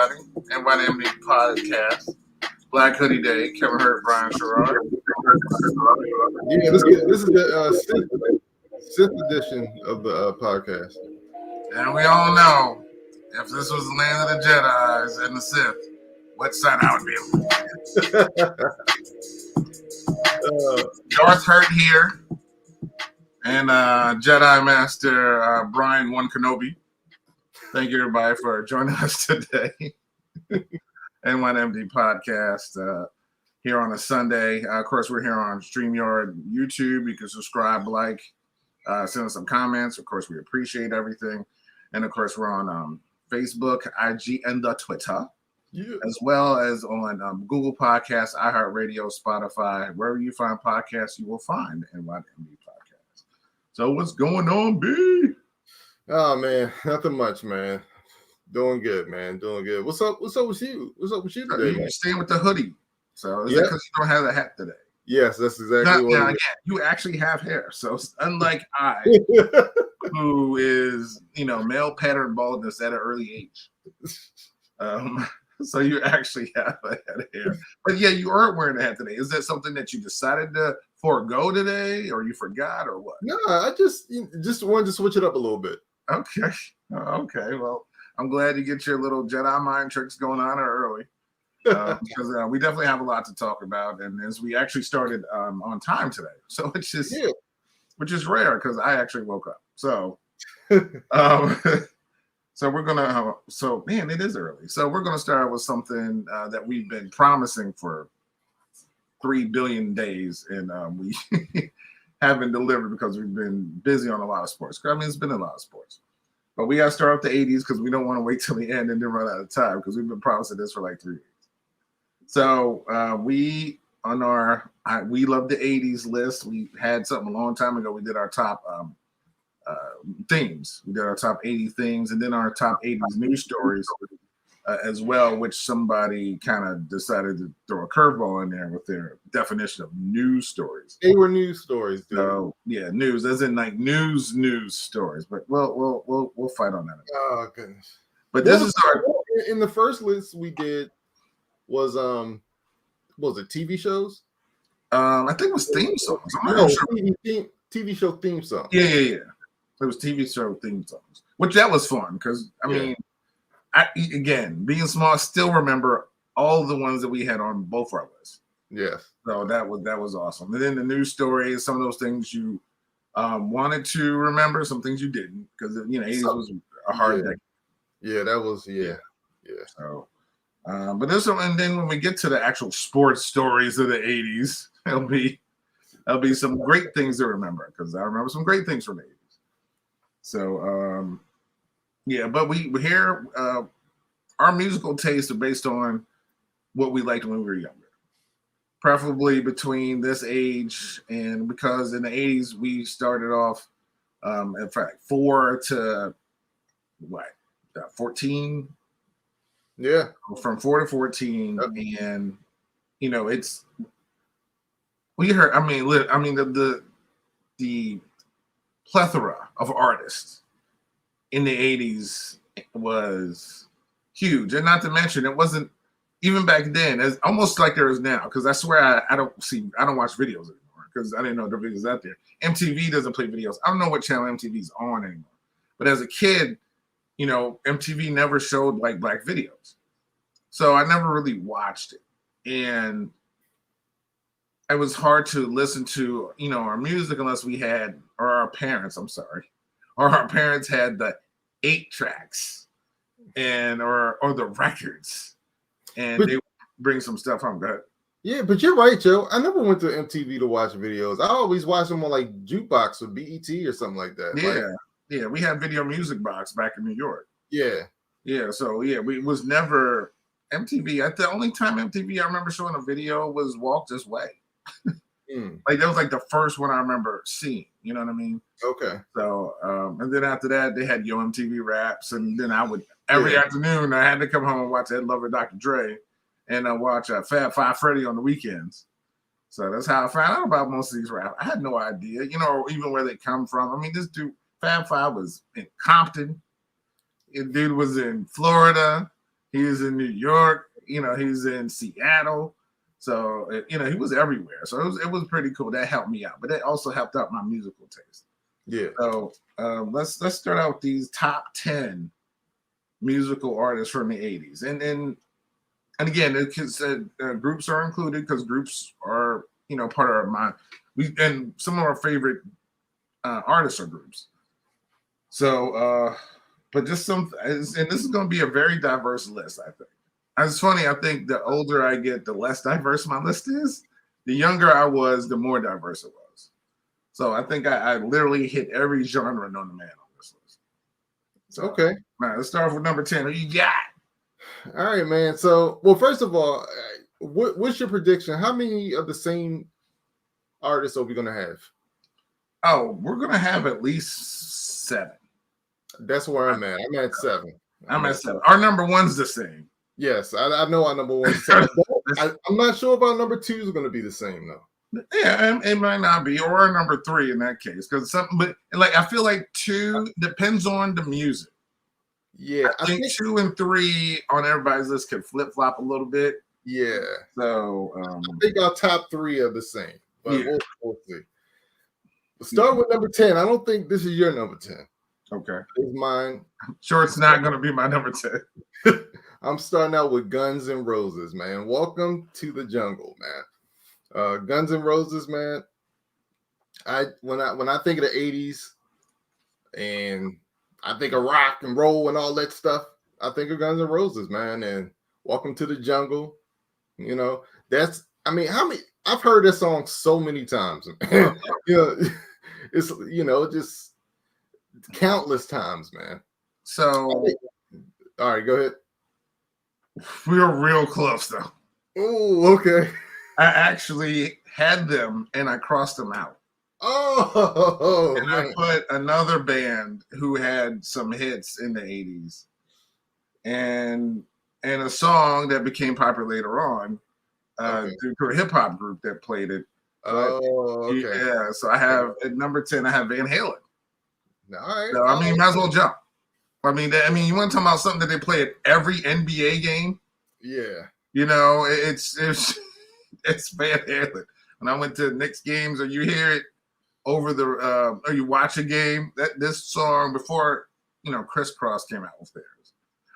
everybody. NYMD Podcast. Black Hoodie Day. Kevin Hurt, Brian Sherrod. Yeah, this is the sixth edition of the podcast. And we all know if this was the land of the Jedis and the Sith, what side I would be on. Darth Hurt here. And Jedi Master Brian One Kenobi. Thank you, everybody, for joining us today. NYMD Podcast here on a Sunday. Of course, we're here on StreamYard, YouTube. You can subscribe, like, send us some comments. Of course, we appreciate everything. And, of course, we're on Facebook, IG, and the Twitter, as well as on Google Podcasts, iHeartRadio, Spotify. Wherever you find podcasts, you will find NYMD Podcast. So what's going on, B? Oh, man, nothing much, man. Doing good, man. Doing good. What's up with you? What's up with you today, man? You're staying with the hoodie. So is it because you don't have the hat today? Yes, that's exactly what again, you actually have hair. So unlike I, who is, male pattern baldness at an early age. So you actually have a head of hair. But yeah, you aren't wearing a hat today. Is that something that you decided to forego today, or you forgot, or what? No, I just wanted to switch it up a little bit. Okay. Okay. Well, I'm glad you get your little Jedi mind tricks going on early. Because we definitely have a lot to talk about. And as we actually started on time today. So which is rare because I actually woke up. So so we're gonna it is early. So we're gonna start with something that we've been promising for 3 billion days, and we haven't delivered because we've been busy on a lot of sports. I mean, it's been a lot of sports, but we got to start up the 80s because we don't want to wait till the end and then run out of time because we've been promising this for like 3 weeks. So we love the 80s list. We had something a long time ago. We did our top themes. We did our top 80 things, and then our top 80s news stories as well, which somebody kind of decided to throw a curveball in there with their definition of news stories. They were news stories, dude. So yeah, news as in like news stories. But we'll fight on that. Oh goodness! But this is our in the first list we did was what was it, TV shows? I think it was theme songs. I'm not sure. TV show theme songs. Yeah. It was TV show theme songs, which that was fun because I mean. Again, being small, I still remember all the ones that we had on both our lists. Yes. So that was awesome. And then the news stories, some of those things you wanted to remember, some things you didn't, because 80s was a hard decade. Yeah, that was yeah. So, but this one, and then when we get to the actual sports stories of the 80s, there'll be some great things to remember because I remember some great things from the 80s. So. Yeah, but we here our musical tastes are based on what we liked when we were younger, preferably between this age and because in the 80s we started off in fact 4 to 14. Yeah, from 4 to 14, and it's we heard. I mean the plethora of artists in the 80s was huge. And not to mention, it wasn't even back then, as almost like there is now, because I swear I don't watch videos anymore because I didn't know there were videos out there. MTV doesn't play videos. I don't know what channel MTV's on anymore. But as a kid, MTV never showed like black videos. So I never really watched it. And it was hard to listen to, our music unless we had, or our parents had the 8 tracks or the records, and they would bring some stuff home. Go ahead. Yeah, but you're right, Joe. I never went to MTV to watch videos. I always watched them on like Jukebox or BET or something like that. Yeah. We had Video Music Box back in New York. Yeah. So we was never MTV. The only time MTV I remember showing a video was Walk This Way. Like that was like the first one I remember seeing. You know what I mean? Okay. So and then after that they had Yo MTV Raps, and then I would every afternoon I had to come home and watch Ed Lover, Dr. Dre, and watch Fab Five Freddy on the weekends. So that's how I found out about most of these raps. I had no idea, even where they come from. I mean, this dude Fab Five was in Compton. The dude was in Florida. He was in New York. He's in Seattle. So he was everywhere. So it was pretty cool. That helped me out, but that also helped out my musical taste. Yeah. So let's start out with these top 10 musical artists from the 80s, and again, groups are included because groups are part of and some of our favorite artists are groups. So, but just and this is going to be a very diverse list, I think. It's funny. I think the older I get, the less diverse my list is. The younger I was, the more diverse it was. So I think I literally hit every genre known to man on this list. So, okay. Now let's start off with number 10. Who you got? All right, man. So, well, first of all, what's your prediction? How many of the same artists are we going to have? Oh, we're going to have at least 7. That's where I'm at. I'm at 7. I'm at 7. Our number 1's the same. Yes, I know our number 1's 7. I'm not sure if our number 2 is going to be the same, though. Yeah, it might not be, or our number 3 in that case, because but I feel like 2 depends on the music. Yeah, I think 2 and 3 on everybody's list could flip flop a little bit. Yeah. So I think our top 3 are the same, but yeah. we'll see. We'll start with number 10. I don't think this is your number 10. Okay. It's mine. I'm sure it's not going to be my number 10. I'm starting out with Guns N' Roses, man. Welcome to the jungle, man. Guns N' Roses, man. When I think of the 80s and I think of rock and roll and all that stuff, I think of Guns N' Roses, man. And Welcome to the Jungle. I've heard this song so many times. It's just countless times, man. So all right, go ahead. We're real close though. Oh, okay. I actually had them and I crossed them out. Oh, and man. I put another band who had some hits in the 80s and a song that became popular later on to a hip hop group that played it. Oh, okay. Yeah, so I have at number 10, I have Van Halen. All right. So, might as well jump. You want to talk about something that they play at every NBA game? Yeah. It's Van Halen. When I went to Knicks games, or you hear it over or you watch a game, this song before Crisscross came out with theirs,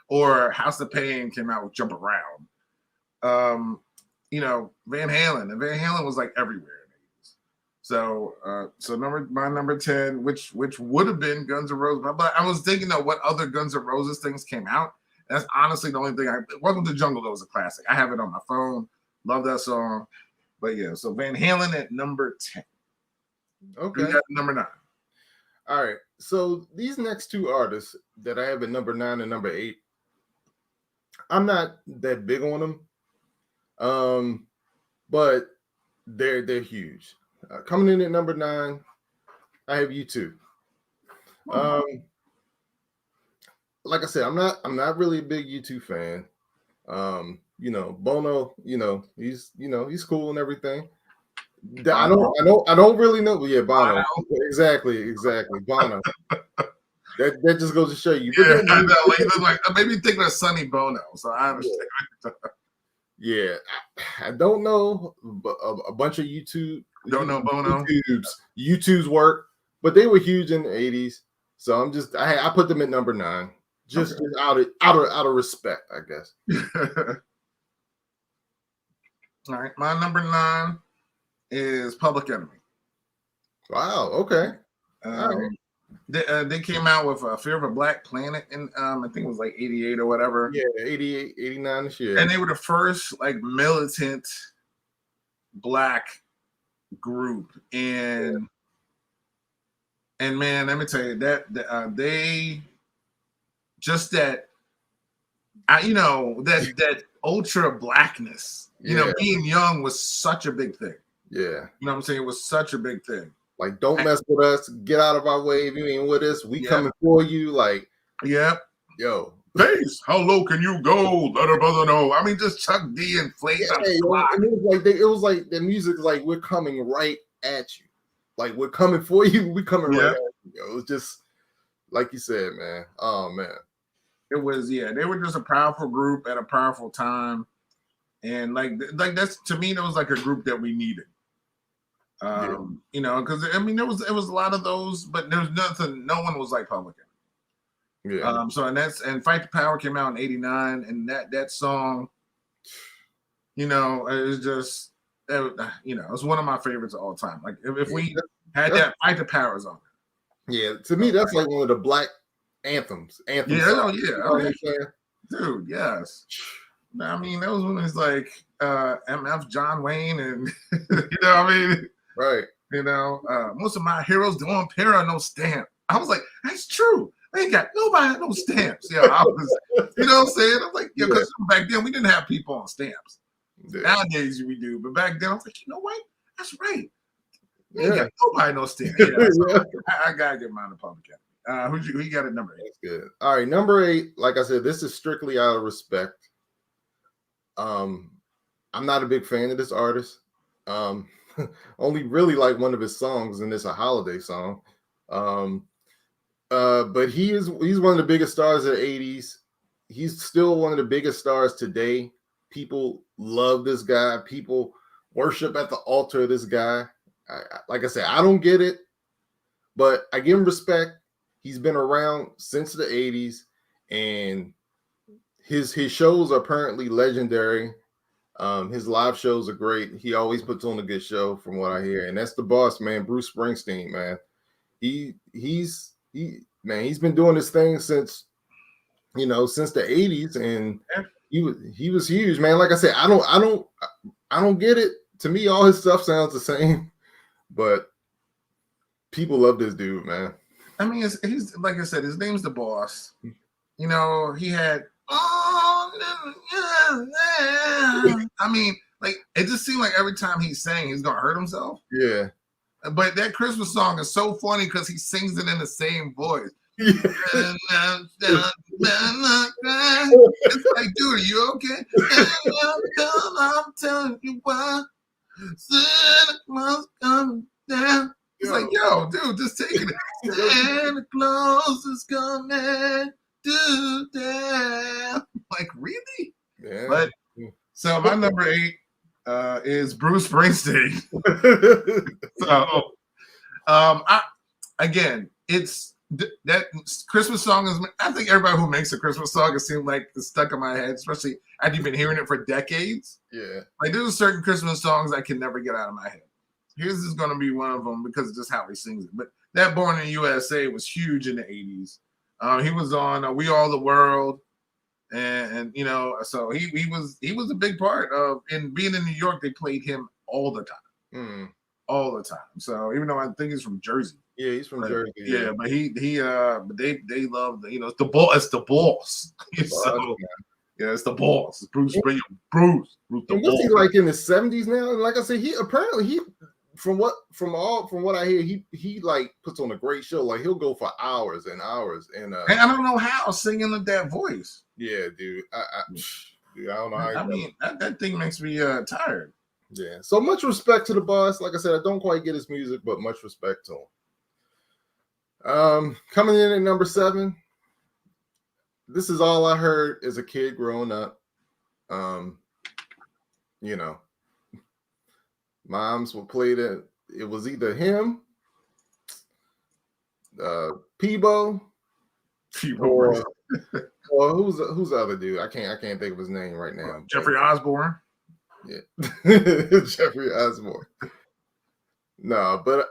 or House of Pain came out with Jump Around. Van Halen, and Van Halen was like everywhere in the 80s. So my number 10, which would have been Guns N' Roses, but I was thinking of what other Guns N' Roses things came out. That's honestly the only thing. Welcome to the Jungle, though, was a classic. I have it on my phone. Love that song. But yeah, so Van Halen at number 10. Okay. We got number 9. All right. So these next 2 artists that I have at number 9 and number 8, I'm not that big on them. But they're huge. Coming in at number 9, I have U2. Like I said, I'm not really a big U2 fan. Bono, he's cool and everything. I don't really know. Yeah, Bono. Exactly. Bono. That just goes to show you. Yeah, I know. He look like maybe thinking of Sonny Bono, so I understand. Yeah, I don't know a bunch of YouTube. Don't know Bono. YouTube's work, but they were huge in the 80s. So I put them at number 9, just out of respect, I guess. All right, my number 9 is Public Enemy. Wow. Okay. All right. They came out with Fear of a Black Planet in I think it was like 88 or whatever. Yeah, 88, 89 this year. And they were the first like militant Black group. And man, let me tell you that they just that ultra Blackness, being young was such a big thing. Yeah. You know what I'm saying? It was such a big thing. Like, don't mess with us. Get out of our way. If you ain't with us, we coming for you. Like, yep. Yo. Bass, how low can you go? Let a brother know. Just Chuck D and Flames. It was like the music's like, we're coming right at you. Like, we're coming for you. We coming right at you. It was just like you said, man. Oh man. It was, yeah, they were just a powerful group at a powerful time. And like that's, to me, that was like a group that we needed. You know, because I mean, it was a lot of those, but there was nothing. No one was like Public Enemy. Yeah. So and Fight the Power came out in '89, and that song, you know, it was just, you know, it's one of my favorites of all time. Like if we had that Fight the Powers on. Yeah, to me, that's like one of the black anthems. Yeah, songs, yeah, you know what I'm saying? Dude, yes. I mean, that was when it's like MF, John Wayne, and you know what I mean? Right. You know, most of my heroes don't pair no stamp. I was like, that's true. I ain't got nobody no stamps. Yeah, I was, you know what I'm saying? I was like, yeah, because back then we didn't have people on stamps. Yeah. Nowadays we do, but back then I was like, you know what? That's right. Ain't got nobody no stamps. Yeah, so I gotta get mine to Public Enemy. Who you got at number 8? That's good. All right, number 8. Like I said, this is strictly out of respect. I'm not a big fan of this artist. Only really like one of his songs, and it's a holiday song. But he's one of the biggest stars of the 80s. He's still one of the biggest stars today. People love this guy. People worship at the altar of this guy. Like I said, I don't get it, but I give him respect. He's been around since the 80s, and his shows are apparently legendary. His live shows are great. He always puts on a good show, from what I hear. And that's the boss, man, Bruce Springsteen, man. He's been doing this thing since the 80s, and he was huge, man. Like I said, I don't get it. To me, all his stuff sounds the same, but people love this dude, man. I mean, he's like I said, his name's the boss. You know, he had I mean, like, it just seemed like every time he sang, he's gonna hurt himself. Yeah. But that Christmas song is so funny because he sings it in the same voice. Yeah. It's like, dude, are you okay? I'm telling you why. Santa Claus coming down. It's like, yo, dude, just take it. Santa Claus is coming to town. Like, really? Yeah. But so my number 8 is Bruce Springsteen. Again, it's that Christmas song is. I think everybody who makes a Christmas song, it seems like it's stuck in my head, especially after you've been hearing it for decades. Yeah, like there's certain Christmas songs I can never get out of my head. His is going to be one of them because of just how he sings it. But that Born in the USA was huge in the 80s. He was on We Are the World. And you know, so he was a big part of, in being in New York. They played him all the time, all the time. So even though I think he's from Jersey, yeah, he's from Jersey. Yeah, but but they love it's the ball. It's the boss. So, yeah, it's the boss. It's Bruce. Bruce. And what's he like in his 70s now? And like I said, he from what I hear, he like puts on a great show. Like he'll go for hours and hours. And I don't know how singing with that voice. Yeah, dude. I don't know how. I mean, that thing makes me tired. Yeah. So much respect to the boss. Like I said, I don't quite get his music, but much respect to him. Coming in at number 7. This is all I heard as a kid growing up. You know, moms would play that. It was either him, Peebo, or who's the other dude? I can't think of his name right now. Jeffrey Osborne. Yeah, Jeffrey Osborne. No, but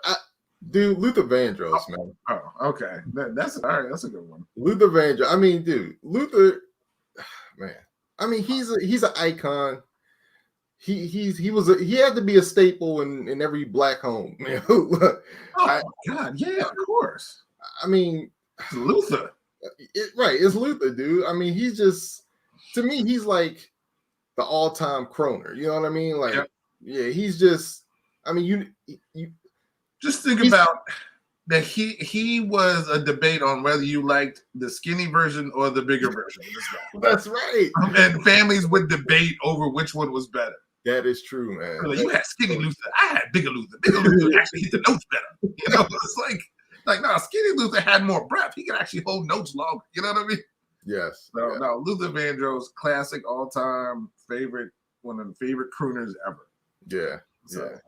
dude, Luther Vandross, man. Oh, okay. That's all right. That's a good one. Luther Vandross. I mean, dude, Luther, man. I mean, he's an icon. He had to be a staple in every black home. Man. God, yeah, of course. I mean, Luther. It's Luther, dude. I mean, he's just, to me, he's like the all-time croner. You know what I mean? Like, yeah, he's just. I mean, you just think about that. He was a debate on whether you liked the skinny version or the bigger version. That's right. And families would debate over which one was better. That is true, man. Like, you had skinny Luther. I had bigger Luther. Bigger Luther actually hit the notes better. You know, it's like no, skinny Luther had more breath. He could actually hold notes longer. You know what I mean? Yes. So Yeah. no, Luther Vandross, classic, all time favorite, one of the favorite crooners ever. Yeah. So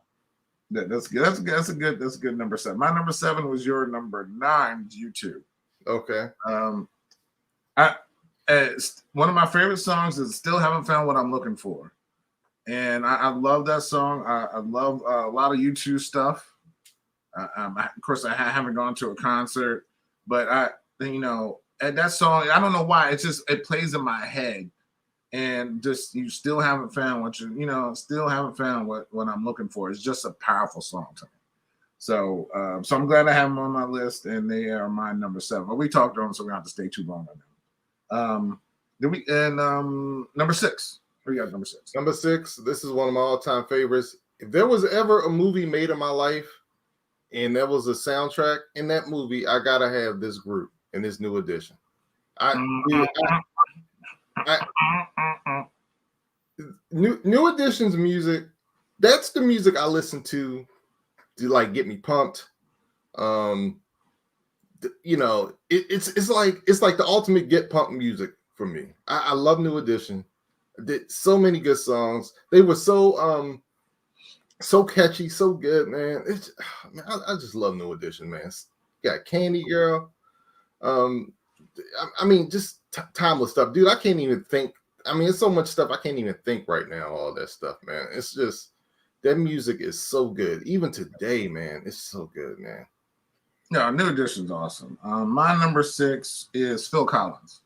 Yeah. that's good. That's a good number 7. My number 7 was your number 9. U2. Okay. I one of my favorite songs is "Still Haven't Found What I'm Looking For," and I love that song. I love a lot of U2 stuff. Of course, I haven't gone to a concert, but and that song, I don't know why, it plays in my head, and just you still haven't found what still haven't found what I'm looking for. It's just a powerful song to me. So, so I'm glad I have them on my list, and they are my number 7. But we talked on them, so we don't have to stay too long on them. Number 6. What do you got? Number 6. Number 6. This is one of my all-time favorites. If there was ever a movie made in my life, and there was a soundtrack in that movie, I gotta have this group and this New Edition. New Edition's music. That's the music I listen to like get me pumped. It's like the ultimate get pumped music for me. I love New Edition. Did so many good songs. They were so catchy, so good, man. I just love New Edition, man. Got Candy Girl. I mean, just timeless stuff, dude. I can't even think. I mean, it's so much stuff I can't even think right now. All that stuff, man. It's just that music is so good. Even today, man, it's so good, man. No, New Edition's awesome. My number 6 is Phil Collins.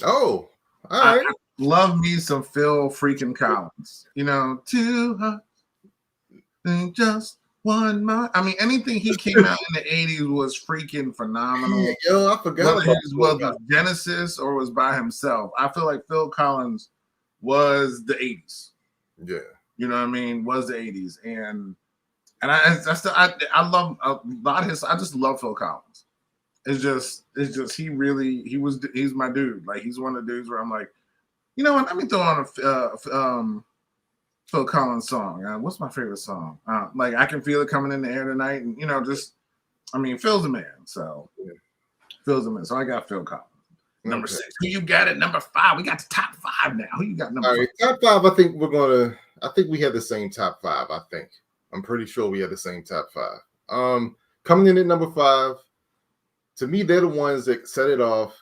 Oh, all right. I love me some Phil freaking Collins. Just one more. I mean, anything he came out in the 80s was freaking phenomenal. Yeah, yo, I forgot whether it was Genesis or was by himself. I feel like Phil Collins was the 80s. Yeah. You know what I mean? Was the 80s. And I love a lot of his. I just love Phil Collins. It's just he's my dude. Like, he's one of the dudes where I'm like, you know what? Let me throw on a Phil Collins song. What's my favorite song? Like, I Can Feel It Coming in the Air Tonight, and Phil's a man. So Phil's a man. So I got Phil Collins. Number 6. Who you got at number 5? We got the top 5 now. Who you got number 5? All right, top 5. I think we have the same top 5. I'm pretty sure we have the same top 5. Coming in at number 5, to me, they're the ones that set it off,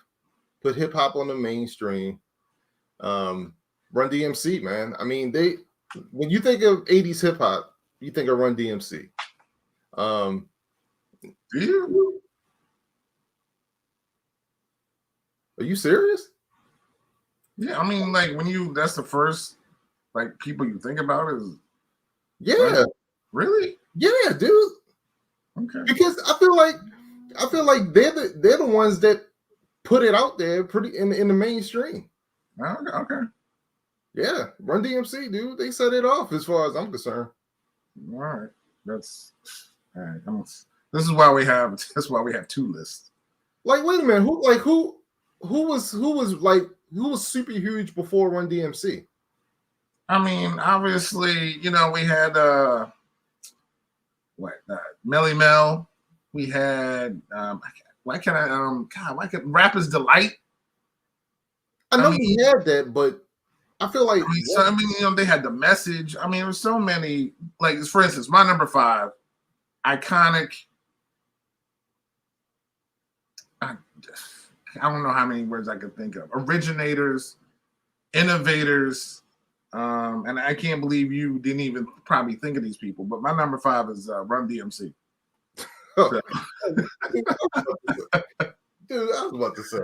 put hip hop on the mainstream. Run DMC, man. I mean, when you think of 80s hip hop, you think of Run DMC. Do you? Are you serious? Yeah, I mean, like, that's the first like people you think about is. Yeah. Right? Really? Yeah, dude. Okay. Because I feel like they're the ones that put it out there pretty in the mainstream. Okay. Yeah, Run DMC, dude. They set it off as far as I'm concerned. All right. That's all right. This is why we have 2 lists. Like, wait a minute. Who was super huge before Run DMC? I mean, obviously, we had Melly Mel. We had Rapper's Delight. I know we had that, but I feel like they had The Message. I mean, there was so many. Like, for instance, my number 5, iconic. I don't know how many words I could think of. Originators, innovators, and I can't believe you didn't even probably think of these people. But my number 5 is Run DMC. So. Dude, I was about to say.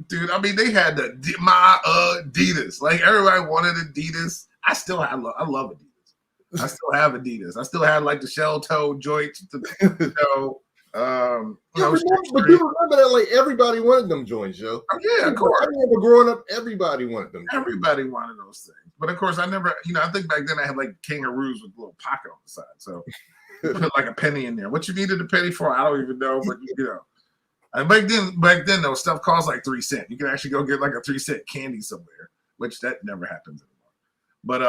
Dude, I mean, they had my Adidas. Like, everybody wanted Adidas. I love Adidas. I still have Adidas. I still had like the shell toe joints. But you remember that like everybody wanted them joints, yo. Oh, yeah, of course. I remember growing up, everybody wanted them. Everybody wanted those things. But of course, I never, I think back then I had like kangaroos with a little pocket on the side. So put like a penny in there. What you needed a penny for, I don't even know. But and back then, though, stuff cost like 3 cents. You could actually go get like a 3-cent candy somewhere, which that never happens anymore. But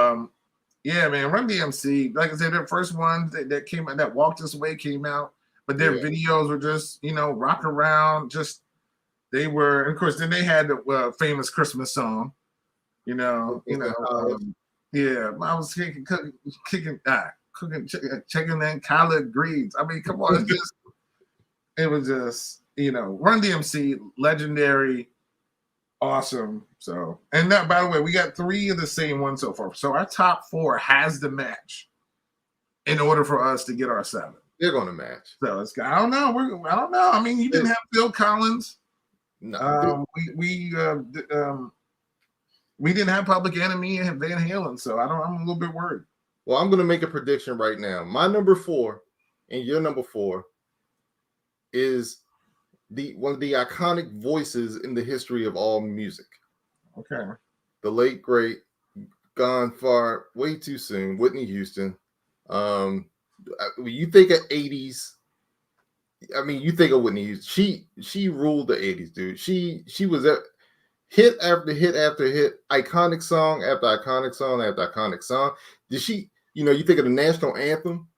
yeah, man, Run DMC, like I said, their first one that came out, that Walk This Way came out, but their videos were just, rock around, just They were, and of course, then they had the famous Christmas song. Yeah, I was cooking, chicken and collard greens. I mean, come on, it was just, Run DMC, legendary, awesome. So, and that, by the way, we got 3 of the same one so far. So our top 4 has to match in order for us to get our 7. They're going to match. So it's, I don't know. I don't know. I mean, you didn't have Phil Collins. No, we didn't have Public Enemy and Van Halen, so I'm a little bit worried. Well, I'm going to make a prediction right now. My number 4 and your number 4 is one of the iconic voices in the history of all music. Okay. The late great, gone far, way too soon, Whitney Houston. When you think of 80s, I mean, you think of Whitney Houston. She ruled the 80s, dude. She was at hit after hit after hit, iconic song after iconic song after iconic song. Did she, you think of the national anthem?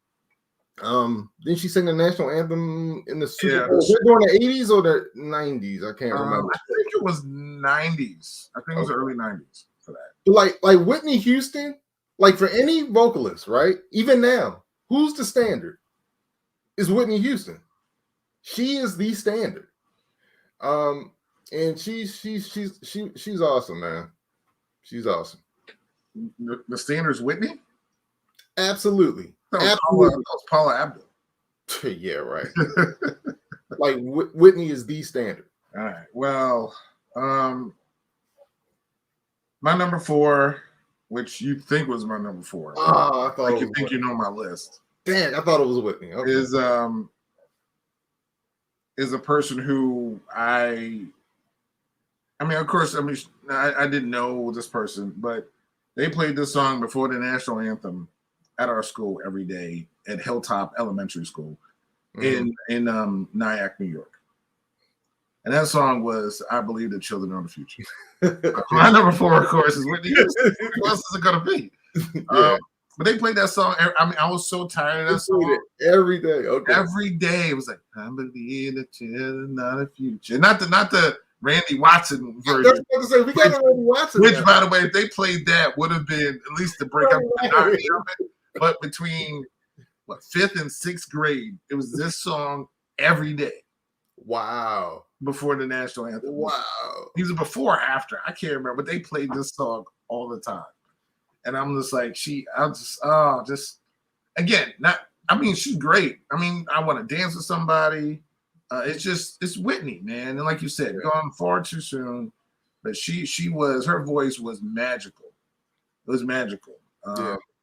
Didn't she sing the national anthem in the Super Bowl? During the 80s or the 90s? I can't remember. I think it was 90s. I think it was early 90s for that. Like Whitney Houston, like for any vocalist, right? Even now, who's the standard? Is Whitney Houston. She is the standard. And she's awesome, man. She's awesome. The standard's Whitney? Absolutely. Absolutely. Paula Abdul. Yeah, right. Like Whitney is the standard. All right. Well, my number 4, which you think was my number 4. Oh, I thought like you think Whitney. You know my list. Dang, I thought it was Whitney. Okay. Is a person who I mean, of course, I didn't know this person, but they played this song before the national anthem at our school every day at Hilltop Elementary School in Nyack, New York. And that song was "I Believe the Children Are the Future." My number 4, of course, is Whitney Houston. Who else is it going to be? Yeah. But they played that song. I mean, I was so tired of that song. Every day. Okay. Every day. It was like, I believe the children are the future. Not the Randy Watson version. I was about to say, we got Randy Watson. Which, by the way, if they played that, would have been at least to break up the monotony of it. But between 5th and 6th grade, it was this song every day. Wow. Before the national anthem. Wow. Either before or after. I can't remember. But they played this song all the time. And I'm just like, again, she's great. I mean, I want to dance with somebody. It's Whitney, man. And like you said, gone far too soon. But her voice was magical. It was magical.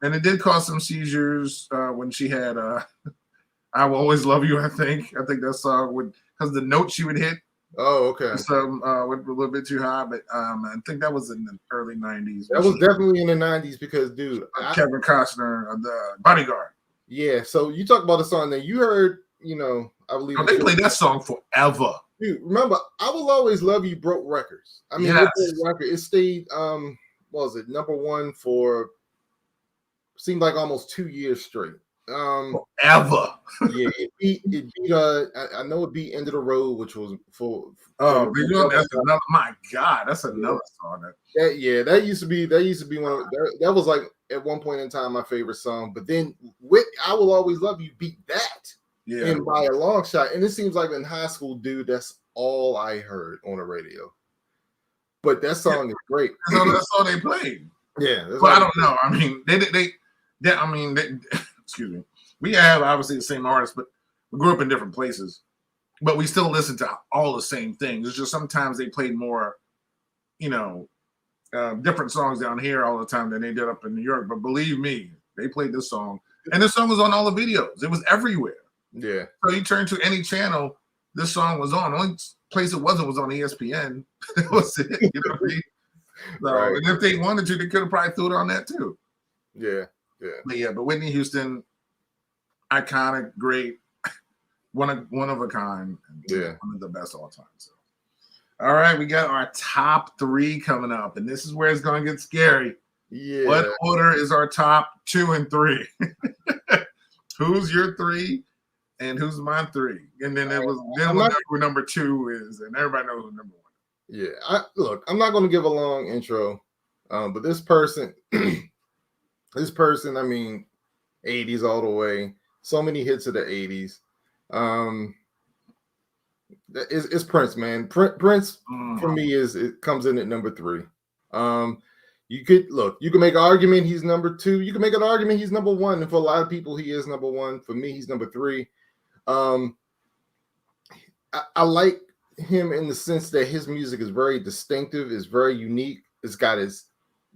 And it did cause some seizures when she had I Will Always Love You, I think that song would, because the note she would hit. Oh, okay. Some went a little bit too high, but I think that was in the early 90s. That was definitely in the 90s because, dude. Kevin Costner, the Bodyguard. Yeah, so you talk about the song that you heard, I believe. They played that song forever. Dude, remember, I Will Always Love You broke records. I mean, it stayed, what was it, number 1 for, seemed like almost 2 years straight. Forever. Yeah, it beat I know it beat End of the Road, which was full. That's another. My God, that's another song. That used to be one of that was like at one point in time my favorite song. But then I Will Always Love You beat that, and by a long shot. And it seems like in high school, dude, that's all I heard on the radio. But that song is great. That's all they played. Yeah, but I don't know. I mean, they excuse me. We have obviously the same artists, but we grew up in different places. But we still listen to all the same things. It's just sometimes they played more, different songs down here all the time than they did up in New York. But believe me, they played this song. And this song was on all the videos. It was everywhere. Yeah. So you turn to any channel, this song was on. The only place it wasn't was on ESPN. That was it. You know what I mean? So, right. And if they wanted to, they could have probably threw it on that too. Yeah. But Whitney Houston, iconic, great, one of a kind, one of the best all time. So, all right, we got our top 3 coming up, and this is where it's going to get scary. Yeah. What order is our top 2 and 3? Who's your 3? And who's my 3? And then it was I'm what not- who number 2 is, and everybody knows who number 1. Yeah, I'm not going to give a long intro, but this person, I mean, 80s all the way. So many hits of the 80s. It's Prince, man. Prince for me it comes in at number 3. You can make an argument he's number 2. You can make an argument he's number 1, and for a lot of people he is number 1. For me, he's number 3. I like him in the sense that his music is very distinctive, is very unique. It's got his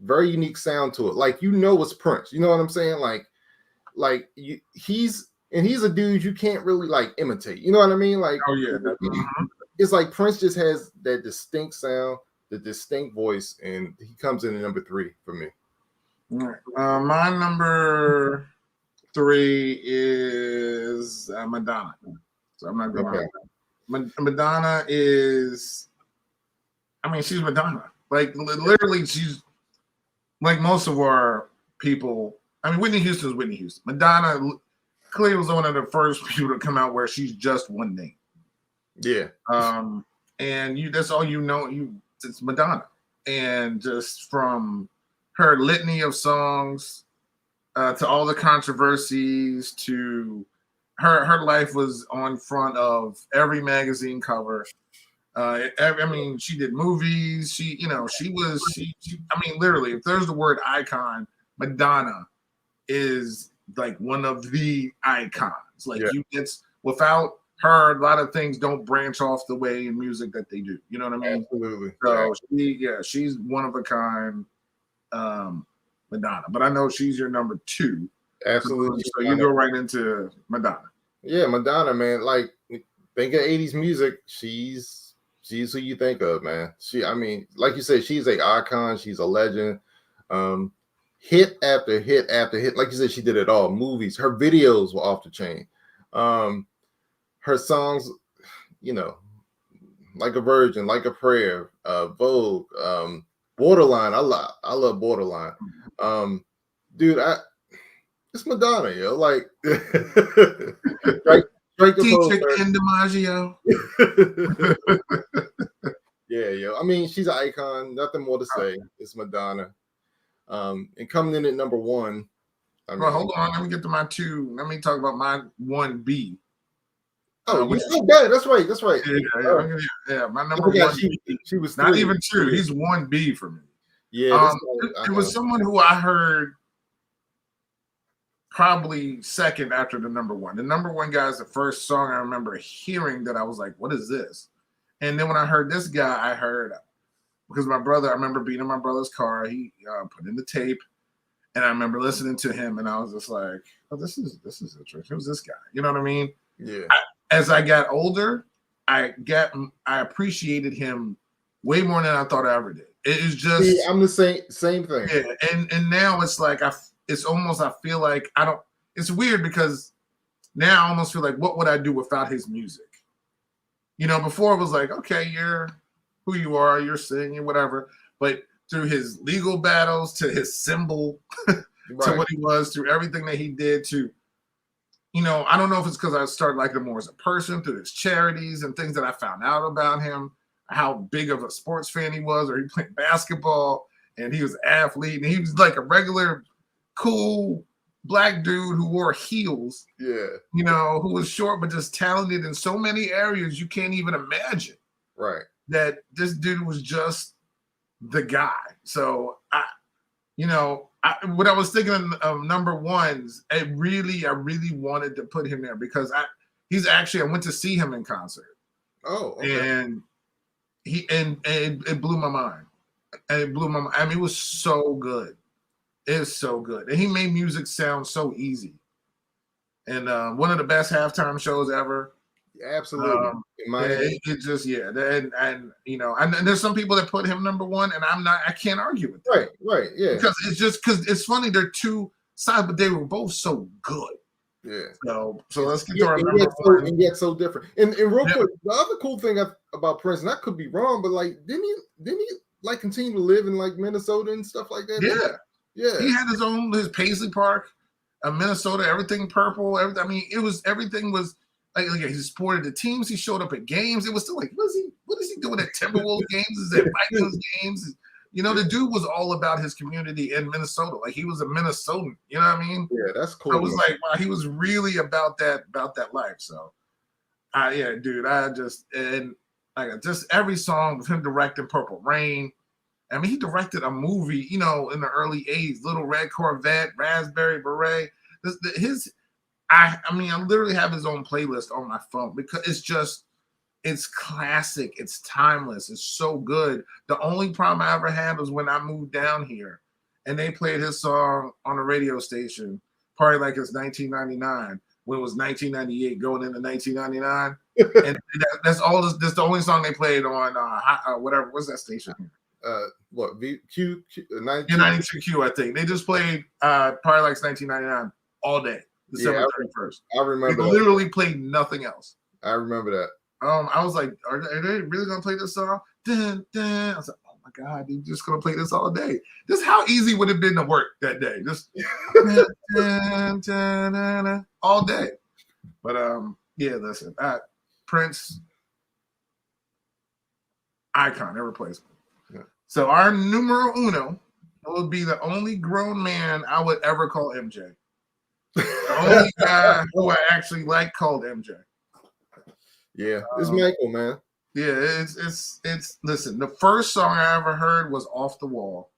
very unique sound to it. Like, it's Prince. You know what I'm saying? He's a dude you can't really like imitate. You know what I mean? Like, oh yeah, it's like Prince just has that distinct sound, the distinct voice, and he comes in at number 3 for me. My number 3 is Madonna. So I'm not going. Madonna is, I mean, she's Madonna. Like, literally, she's like most of our people. I mean, Whitney Houston is Whitney Houston. Madonna clearly was one of the first people to come out where she's just one name. Yeah. And that's all you know. It's Madonna, and just from her litany of songs to all the controversies, to her life was on front of every magazine cover. I mean, she did movies. I mean, literally, if there's the word icon, Madonna is like one of the icons. Like, it's without her, a lot of things don't branch off the way in music that they do. You know what I mean? Absolutely. So she's one of a kind, Madonna. But I know she's your number 2. Absolutely. So you go right into Madonna. Yeah, Madonna, man. Like, think of 80s music. She's who you think of, man. I mean, like you said, she's an icon. She's a legend. Hit after hit after hit. Like you said, she did it all. Movies. Her videos were off the chain. Her songs, Like a Virgin, Like a Prayer, Vogue, Borderline. I love Borderline. Dude, it's Madonna, yo. Like, Drake and DiMaggio. Yeah, yo. I mean, she's an icon. Nothing more to say. It's Madonna. And coming in at number 1. Well, hold on. Let me get to my 2. Let me talk about my 1B. That's right. Yeah. My number 1. She was not 3. even 2. He's 1B for me. Yeah. It was someone who I heard probably second after the number 1. The number 1 guy is the first song I remember hearing that I was like, what is this? And then when I heard this guy, I heard, because I remember being in my brother's car, he put in the tape, and I remember listening to him, and I was just like, oh, this is interesting. Who's this guy? You know what I mean? Yeah. As I got older, I appreciated him way more than I thought I ever did. It is just. See, I'm the same thing. Yeah, and now it's like I feel like I don't. It's weird because now I almost feel like, what would I do without his music? Before it was like, okay, you're who you are, you're singing, whatever. But through his legal battles, to his symbol, to what he was, through everything that he did, to, I don't know if it's because I started liking him more as a person through his charities and things that I found out about him, how big of a sports fan he was, or he played basketball and he was an athlete and he was like a regular, cool black dude who wore heels. Yeah. Who was short but just talented in so many areas you can't even imagine. Right. That this dude was just the guy. So when I was thinking of number 1s, I really wanted to put him there because I went to see him in concert. Oh, okay. And it blew my mind. And it blew my mind. I mean, it was so good. It's so good. And he made music sound so easy. And one of the best halftime shows ever. Absolutely. It just, and there's some people that put him number 1, and I can't argue with that. Right, yeah. Because it's funny, they're 2 sides, but they were both so good. Yeah. So let's get to our number 1. And yet so different. And real quick, the other cool thing about Prince, and I could be wrong, but like, didn't he like continue to live in like Minnesota and stuff like that? Yeah. Yeah. He had his Paisley Park, Minnesota, everything purple. Everything was like he supported the teams. He showed up at games. It was still like, what is he doing at Timberwolves games? Is at Vikings games? You know, the dude was all about his community in Minnesota. Like he was a Minnesotan. You know what I mean? Yeah, that's cool. I was like, wow, he was really about that life. So, yeah, dude, just every song with him directing Purple Rain. I mean, he directed a movie, you know, in the early 80s, Little Red Corvette, Raspberry Beret. I literally have his own playlist on my phone because it's classic. It's timeless. It's so good. The only problem I ever had was when I moved down here and they played his song on a radio station, probably like it's 1999, when it was 1998 going into 1999. And that's the only song they played on whatever. What's that station here? What Q 92Q, I think. They just played probably like 1999 all day, December 31st. I remember they literally played nothing else. I remember that. I was like, are they really gonna play this song? Dun, dun. I was like, oh my god, they're just gonna play this all day. Just how easy would it have been to work that day? Just dun, dun, dun, all day. But yeah, listen, Prince, icon, irreplaceable. Yeah. So our numero uno would be the only grown man I would ever call MJ. The only guy who I actually like called MJ. Yeah, it's Michael, man. Yeah, it's listen, the first song I ever heard was Off the Wall.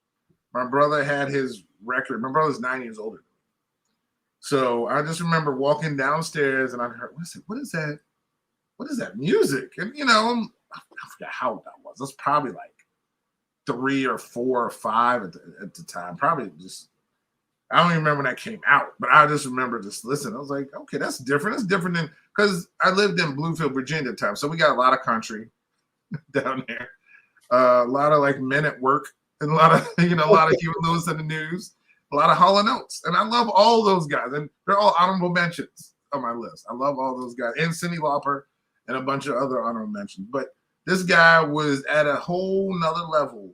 My brother had his record. My brother's 9 years older. So I just remember walking downstairs and I heard, what is that? What is that music? And you know, I forgot how old that was. That's probably like 3 or 4 or 5 at the time. Probably just, I don't even remember when that came out, but I just remember just listening. I was like, okay, that's different. That's different than, because I lived in Bluefield, Virginia at the time. So we got a lot of country down there. A lot of like Men at Work and a lot of Huey Lewis and the News, a lot of Hall & Oates. And I love all those guys. And they're all honorable mentions on my list. I love all those guys. And Cyndi Lauper and a bunch of other honorable mentions. But this guy was at a whole nother level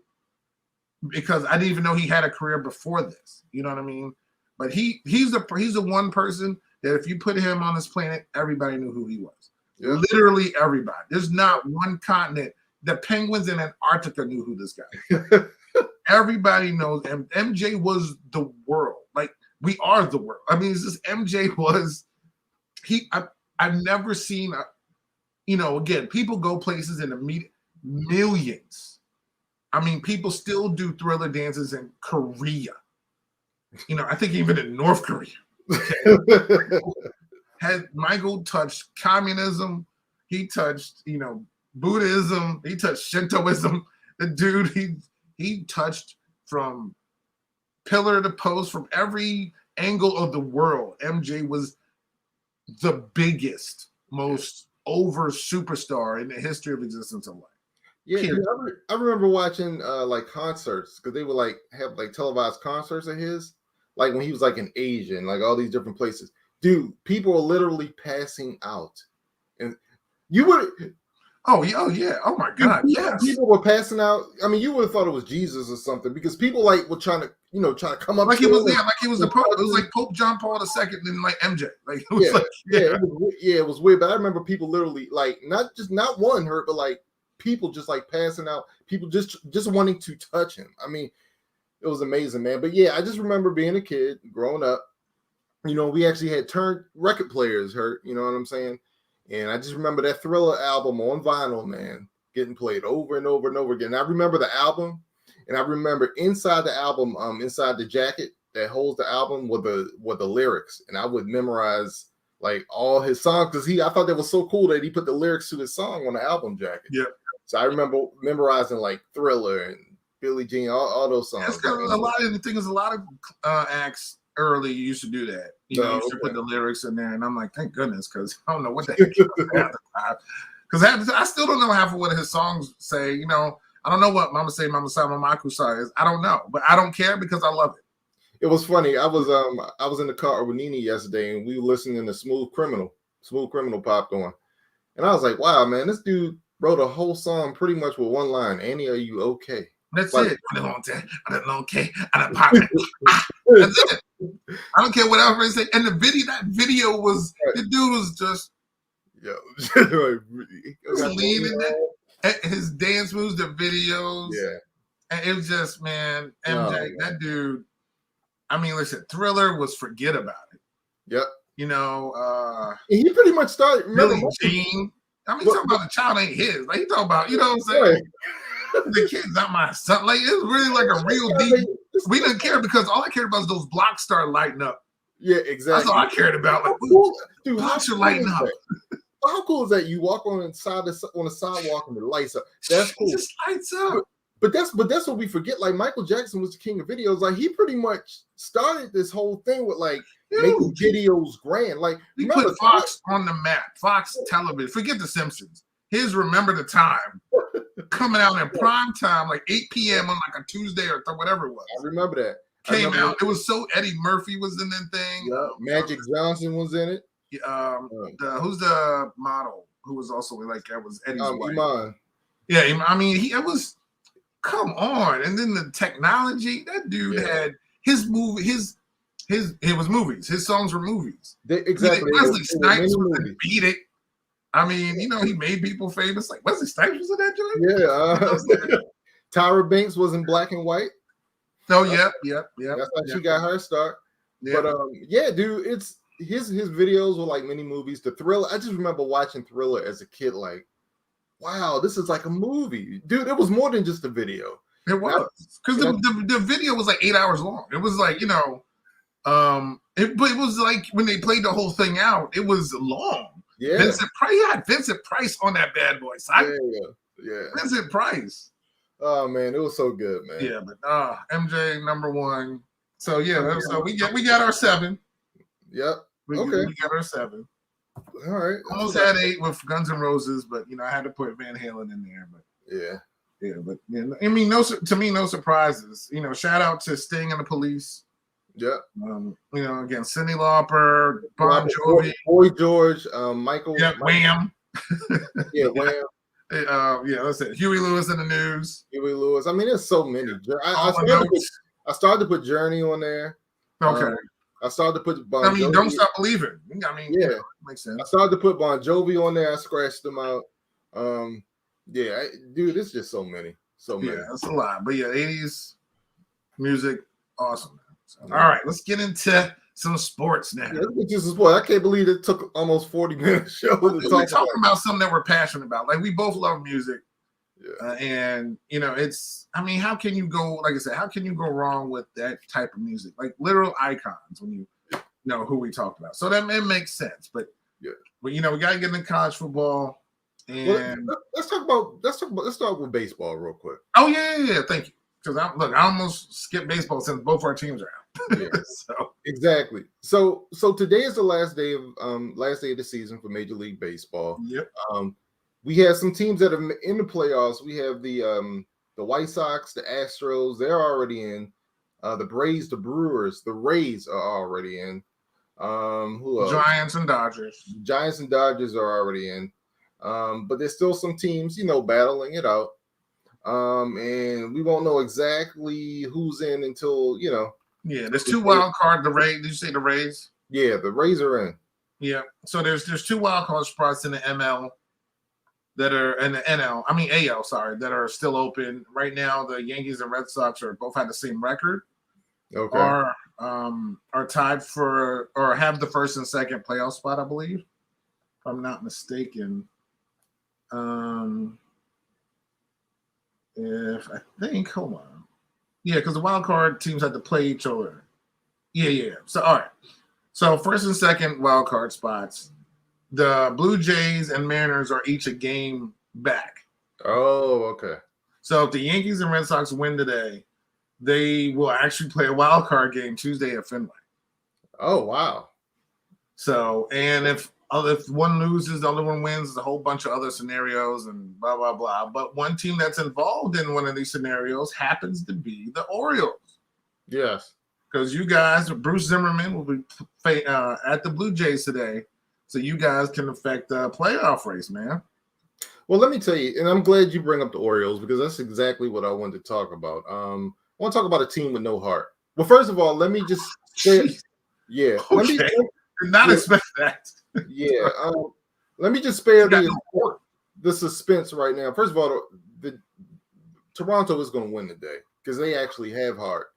because I didn't even know he had a career before this. You know what I mean? But he's the one person that if you put him on this planet, everybody knew who he was. Yeah. Literally everybody. There's not one continent. The penguins in Antarctica knew who this guy was. Everybody knows MJ was the world. Like, we are the world. I mean, it's just MJ was, I've never seen, again, people go places in the millions. I mean, people still do Thriller dances in Korea. I think even in North Korea. Had Michael touched communism, he touched, Buddhism, he touched Shintoism. The dude, he touched from pillar to post, from every angle of the world. MJ was the biggest, most over superstar in the history of existence of life. Yeah, I remember watching like concerts because they would like have like televised concerts of his, like when he was like in Asia and like all these different places. Dude, people were literally passing out, and you would. Oh yeah! Oh my God! Yes, people were passing out. I mean, you would have thought it was Jesus or something because people like were trying to come up like he was there, like he was the Pope. It was like Pope John Paul II and like MJ. Like it was it was weird. But I remember people literally like not one hurt, but like people just like passing out. People just wanting to touch him. I mean, it was amazing, man. But yeah, I just remember being a kid, growing up. We actually had turned record players hurt. You know what I'm saying? And I just remember that Thriller album on vinyl, man, getting played over and over and over again. I remember the album, and I remember inside the album, inside the jacket that holds the album were the lyrics, and I would memorize like all his songs because I thought that was so cool that he put the lyrics to his song on the album jacket. Yeah. So I remember memorizing like Thriller and Billie Jean, all those songs. That's a lot of the thing is a lot of acts early used to do that. You used to put the lyrics in there, and I'm like, thank goodness, because I don't know what the heck. Because I still don't know half of what his songs say. I don't know what Mama Say, Mama Say, Mama Makusa is. I don't know, but I don't care because I love it. It was funny. I was in the car with Nene yesterday, and we were listening to Smooth Criminal popped on, and I was like, wow, man, this dude wrote a whole song pretty much with one line. Annie, are you okay? That's it. I don't okay. That's it. I don't care what else they say. And that video was the dude was just Yo, His leaning it, his dance moves, the videos. Yeah. And it was just, man, MJ, that dude. I mean, listen, Thriller was forget about it. Yep. You know, he pretty much started. Billie Jean. I mean, talking about the child ain't his. Like he talking about, you know what I'm saying? Right. The kid's not my son. Like it's really like a real deep. We didn't care because all I cared about is those blocks started lighting up. Yeah, exactly. That's all I cared about. Like, dude, blocks are lighting up. How cool is that? You walk on the sidewalk and the lights up. That's cool. Just lights up. But that's what we forget. Like Michael Jackson was the king of videos. Like he pretty much started this whole thing with like making videos grand. Like he put Fox on the map. Fox Television. Forget the Simpsons. His Remember the Time coming out in prime time, like 8 p.m. on like a Tuesday or whatever it was. I remember that. Came out. It was so Eddie Murphy was in that thing. Yeah. Magic Johnson was in it. Who's the model who was also like that was Eddie's wife. Iman. Yeah, I mean it was. Come on, and then the technology. That dude had his movie. It was movies. His songs were movies. Exactly. Wesley Snipes beat it. I mean, you know, he made people famous. Like Wesley Snipes was in that joint. Yeah. Tyra Banks was in black and white. Oh, yep. That's how she got her start. Yep. But yeah, dude, it's his videos were like mini movies. The Thriller. I just remember watching Thriller as a kid. Like, wow, this is like a movie, dude. It was more than just a video. It was because the video was like 8 hours long. It was like, you know, but it was like when they played the whole thing out, it was long. Yeah, Vincent Price on that bad boy side. Yeah. Vincent Price. Oh man, it was so good, man. Yeah, but MJ number one. So yeah, so we got our 7. Yep. We got our 7. All right. Almost had 8 with Guns N' Roses, but you know I had to put Van Halen in there. But but I mean, to me, no surprises. You know, shout out to Sting and the Police. Yeah. You know, again, Cyndi Lauper, Bon Jovi, Boy George, Michael. Yeah, Wham. Wham. That's it. Huey Lewis in the News. Huey Lewis. I mean, there's so many. I started to put Journey on there. Okay. I started to put Bon Jovi. Don't Stop Believing. I mean, you know, makes sense. I started to put Bon Jovi on there. I scratched them out. Dude, it's just so many. Yeah, that's a lot. But yeah, 80s music, awesome. So, all right, let's get into some sports now. Yeah, let's get into sport. I can't believe it took almost 40 minutes show. We're talking about something that we're passionate about. Like we both love music. Yeah. And you know, I mean, how can you go, like I said, how can you go wrong with that type of music? Like literal icons when you know who we talked about. So that it makes sense. But you know, we gotta get into college football. And let's start with baseball real quick. Oh yeah. Thank you. Because I almost skipped baseball since both our teams are out. So exactly. So today is the last day of the season for Major League Baseball. Yep. We have some teams that are in the playoffs. We have the White Sox, the Astros. They're already in. The Braves, the Brewers, the Rays are already in. Who else? Giants and Dodgers. Giants and Dodgers are already in. But there's still some teams, you know, battling it out. And we won't know exactly who's in until, you know. Yeah, there's 2 wild cards. The Rays. Did you say the Rays? Yeah, the Rays are in. Yeah. So there's 2 wild card spots in the ML that are in the AL, sorry, that are still open right now. The Yankees and Red Sox both have the same record. Okay. Are tied for or have the first and second playoff spot, I believe, if I'm not mistaken. Hold on. Yeah, because the wild card teams have to play each other. Yeah. So all right. So first and second wild card spots. The Blue Jays and Mariners are each a game back. Oh, okay. So if the Yankees and Red Sox win today, they will actually play a wild card game Tuesday at Fenway. Oh, wow. So, and if one loses, the other one wins, there's a whole bunch of other scenarios and blah, blah, blah. But one team that's involved in one of these scenarios happens to be the Orioles. Yes. Because you guys, Bruce Zimmerman will be at the Blue Jays today. So you guys can affect the playoff race, man. Well, let me tell you, and I'm glad you bring up the Orioles because that's exactly what I wanted to talk about. I want to talk about a team with no heart. Well, first of all, let me just say, Okay. Did not expect that. Yeah. let me just spare got no court. the suspense right now. First of all, the Toronto is going to win today because they actually have heart.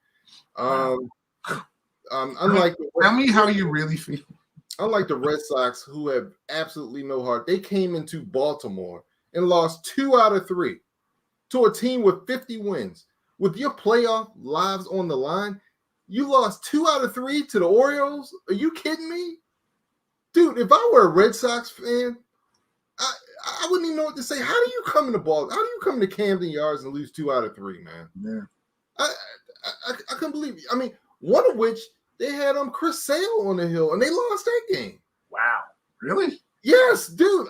Unlike Tell me how you really feel. Unlike the Red Sox, who have absolutely no heart, they came into Baltimore and lost 2 out of 3 to a team with 50 wins. With your playoff lives on the line, you lost 2 out of 3 to the Orioles? Are you kidding me? Dude, if I were a Red Sox fan, I wouldn't even know what to say. How do you come into Baltimore? How do you come to Camden Yards and lose 2 out of 3, man? Yeah. I couldn't believe it. I mean, one of which they had Chris Sale on the hill, and they lost that game. Wow. Really? Yes, dude.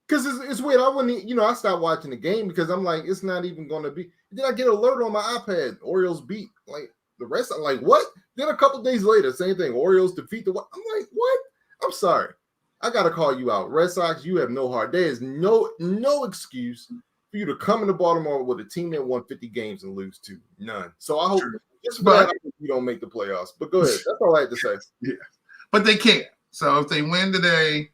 Because it's weird. I wouldn't, I stopped watching the game because I'm like, it's not even going to be. Then I get an alert on my iPad. Orioles beat. Like, the rest, I'm like, what? Then a couple days later, same thing. Orioles defeat the. I'm like, what? I'm sorry. I got to call you out. Red Sox, you have no heart. There is no excuse for you to come into Baltimore with a team that won 50 games and lose 2. None. So I hope just for that, I hope you don't make the playoffs. But go ahead. That's all I had to say. Yeah. But they can't. So if they win today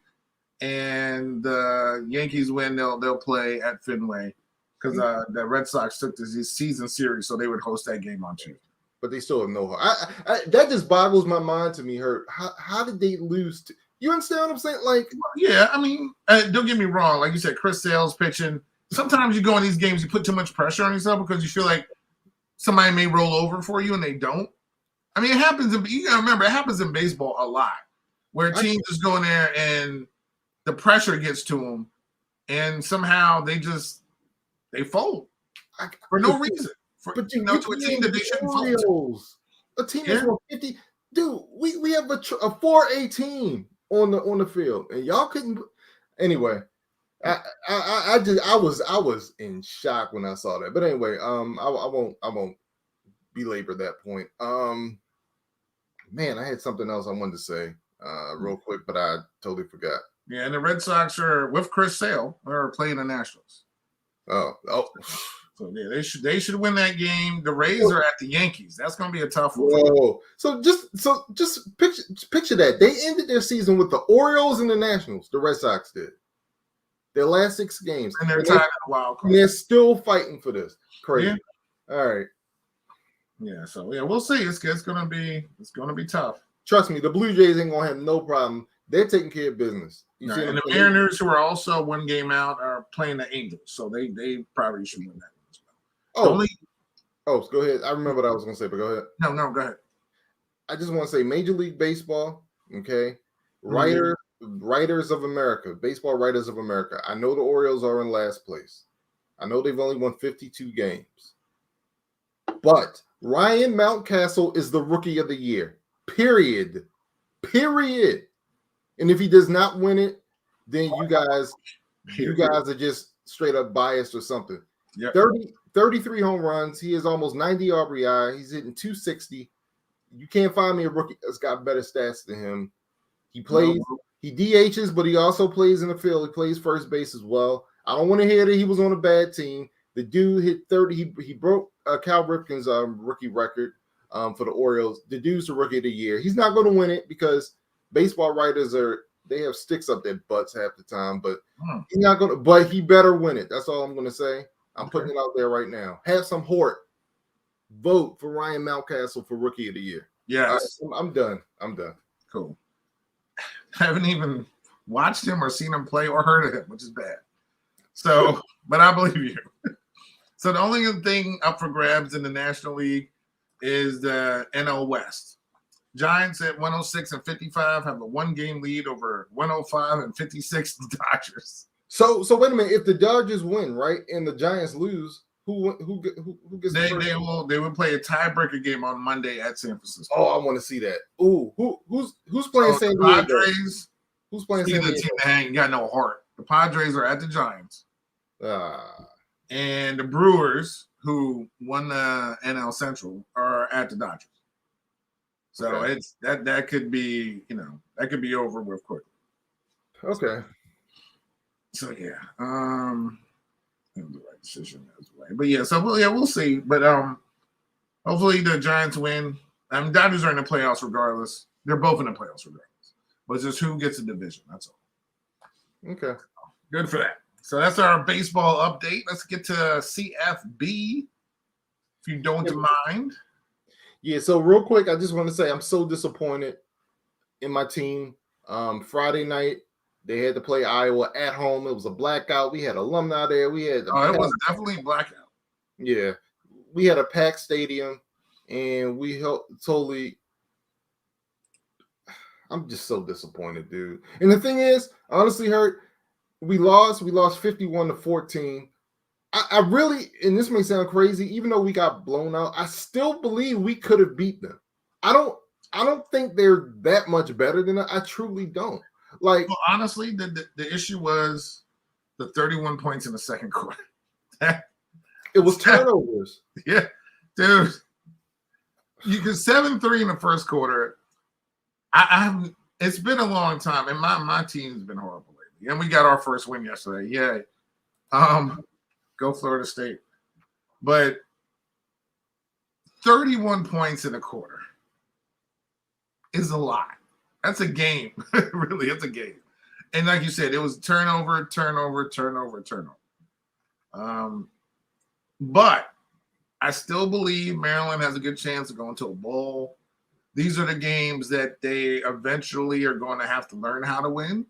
and the Yankees win, they'll play at Fenway because the Red Sox took this season series, so they would host that game on Tuesday. But they still have no heart. That just boggles my mind to me, Hurt. How did they lose? You understand what I'm saying? Like, yeah, I mean, don't get me wrong. Like you said, Chris Sale's pitching. Sometimes you go in these games, you put too much pressure on yourself because you feel like somebody may roll over for you and they don't. I mean, it happens. You gotta remember, it happens in baseball a lot, where teams just go in there and the pressure gets to them, and somehow they fold for no reason. But to a team that they shouldn't fold. A team that's 150. Dude, we have a 4A team on the field, and y'all couldn't. Anyway, I was in shock when I saw that. But anyway, I won't belabor that point. Man, I had something else I wanted to say real quick, but I totally forgot. Yeah, and the Red Sox are with Chris Sale are playing the Nationals. Oh. So yeah, they should win that game. The Rays are at the Yankees. That's going to be a tough one. Whoa! So just picture that they ended their season with the Orioles and the Nationals. The Red Sox did their last 6 games, and they're tied in the wild card. And they're still fighting for this. Crazy. Yeah. All right. Yeah. So yeah, we'll see. It's going to be tough. Trust me, the Blue Jays ain't going to have no problem. They're taking care of business. And the Mariners, who are also 1 game out, are playing the Angels, so they probably should win that. Go ahead. I remember what I was going to say, but go ahead. No, go ahead. I just want to say Major League Baseball, okay? Writers of America, Baseball Writers of America. I know the Orioles are in last place. I know they've only won 52 games. But Ryan Mountcastle is the Rookie of the Year, period. And if he does not win it, then you guys are just straight up biased or something. Yep. 33 home runs. He has almost 90 RBI. He's hitting 260. You can't find me a rookie that's got better stats than him. He plays, he DHs, but he also plays in the field. He plays first base as well. I don't want to hear that he was on a bad team. The dude hit 30. He broke Cal Ripken's rookie record for the Orioles. The dude's the Rookie of the Year. He's not going to win it because baseball writers they have sticks up their butts half the time, but he's not going to. But he better win it. That's all I'm going to say. I'm putting it out there right now. Have some Hort. Vote for Ryan Mountcastle for Rookie of the Year. Yes. Right, I'm done. Cool. I haven't even watched him or seen him play or heard of him, which is bad. So, but I believe you. So the only thing up for grabs in the National League is the NL West. Giants at 106-55 have a 1-game lead over 105-56 Dodgers. So wait a minute. If the Dodgers win, right, and the Giants lose, who gets? They will play a tiebreaker game on Monday at San Francisco. Oh, I want to see that. Ooh, who's playing San Diego? Padres. Who's playing San Diego? The team that ain't got no heart. The Padres are at the Giants. And the Brewers, who won the NL Central, are at the Dodgers. So it's that could be that could be over with quickly. Okay. So yeah, the right decision as well. But yeah, so we'll see. But hopefully the Giants win. Dodgers are in the playoffs regardless. They're both in the playoffs regardless. But it's just who gets the division. That's all. Okay. Good for that. So that's our baseball update. Let's get to CFB, if you don't mind. Yeah, so real quick, I just want to say I'm so disappointed in my team. Friday night, they had to play Iowa at home. It was a blackout. We had alumni there. We had it was definitely blackout. Yeah, we had a packed stadium, and we totally. I'm just so disappointed, dude. And the thing is, honestly, Hurt, we lost 51-14. I really, and this may sound crazy, even though we got blown out, I still believe we could have beat them. I don't think they're that much better than us. I truly don't. Like, well, honestly, the issue was the 31 points in the second quarter. It was turnovers. Yeah, dude. You could 7-3 in the first quarter. I haven't. It's been a long time, and my team's been horrible lately. And we got our first win yesterday. Yeah. Go Florida State. But 31 points in a quarter is a lot. That's a game. Really, it's a game. And like you said, it was turnover. But I still believe Maryland has a good chance of going to a bowl. These are the games that they eventually are going to have to learn how to win.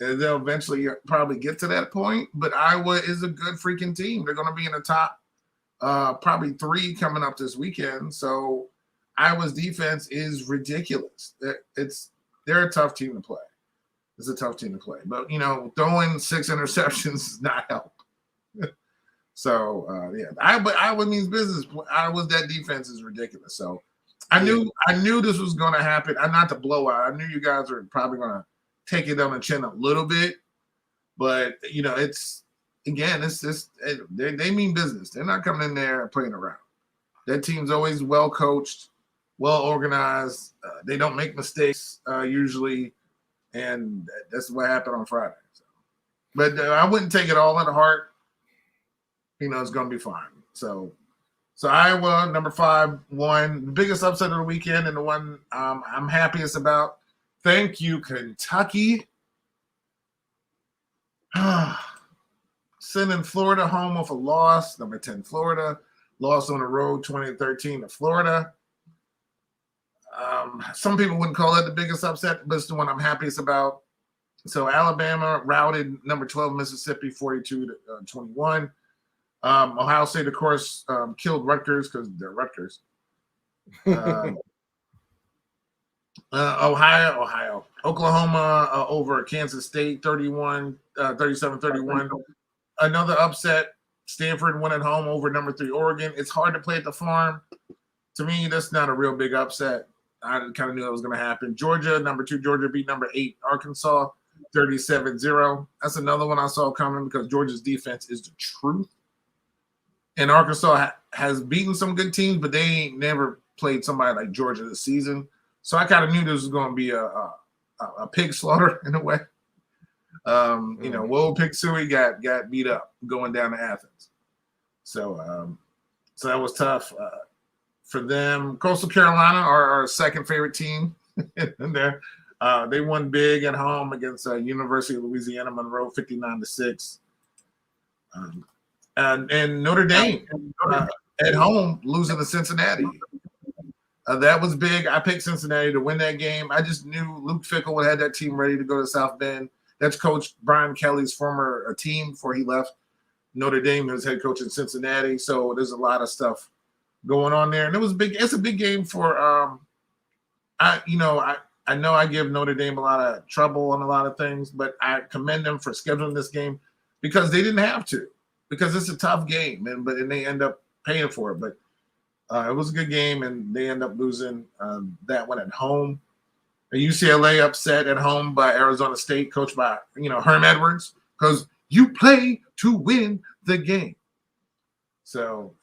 And they'll eventually probably get to that point. But Iowa is a good freaking team. They're going to be in the top probably 3 coming up this weekend. So Iowa's defense is ridiculous. They're a tough team to play. It's a tough team to play. But, throwing 6 interceptions does not help. So, yeah. Iowa means business. Iowa's that defense is ridiculous. So, I knew this was going to happen. Not to blow out. I knew you guys were probably going to take it on the chin a little bit, but it's just they mean business. They're not coming in there and playing around. That team's always well coached, well organized. They don't make mistakes usually, and that's what happened on Friday. So. But I wouldn't take it all into heart. It's going to be fine. So Iowa, number 5, won. The biggest upset of the weekend and the one I'm happiest about. Thank you, Kentucky. Sending Florida home with a loss. Number 10, Florida. Lost on the road 2013 to Florida. Some people wouldn't call that the biggest upset, but it's the one I'm happiest about. So Alabama routed number 12, Mississippi, 42-21. Ohio State, of course, killed Rutgers because they're Rutgers. Oklahoma over Kansas State, 37-31. Another upset. Stanford won at home over number 3 Oregon. It's hard to play at the Farm. To me, that's not a real big upset. I kind of knew that was going to happen. Georgia, number 2 Georgia beat number 8 Arkansas, 37-0. That's another one I saw coming because Georgia's defense is the truth. And Arkansas has beaten some good teams, but they ain't never played somebody like Georgia this season. So I kind of knew this was going to be a pig slaughter in a way. Will Pig Suey got beat up going down to Athens. So that was tough for them. Coastal Carolina are our second favorite team in there. They won big at home against University of Louisiana Monroe, 59-6. And Notre Dame at home losing to Cincinnati. That was big. I picked Cincinnati to win that game. I just knew Luke Fickell had that team ready to go to South Bend. That's Coach Brian Kelly's former team before he left Notre Dame as head coach in Cincinnati. So there's a lot of stuff going on there. And it was big. It's a big game for I know I give Notre Dame a lot of trouble on a lot of things, but I commend them for scheduling this game because they didn't have to. Because it's a tough game, and they end up paying for it. But it was a good game, and they end up losing that one at home. UCLA upset at home by Arizona State, coached by Herm Edwards, because you play to win the game. So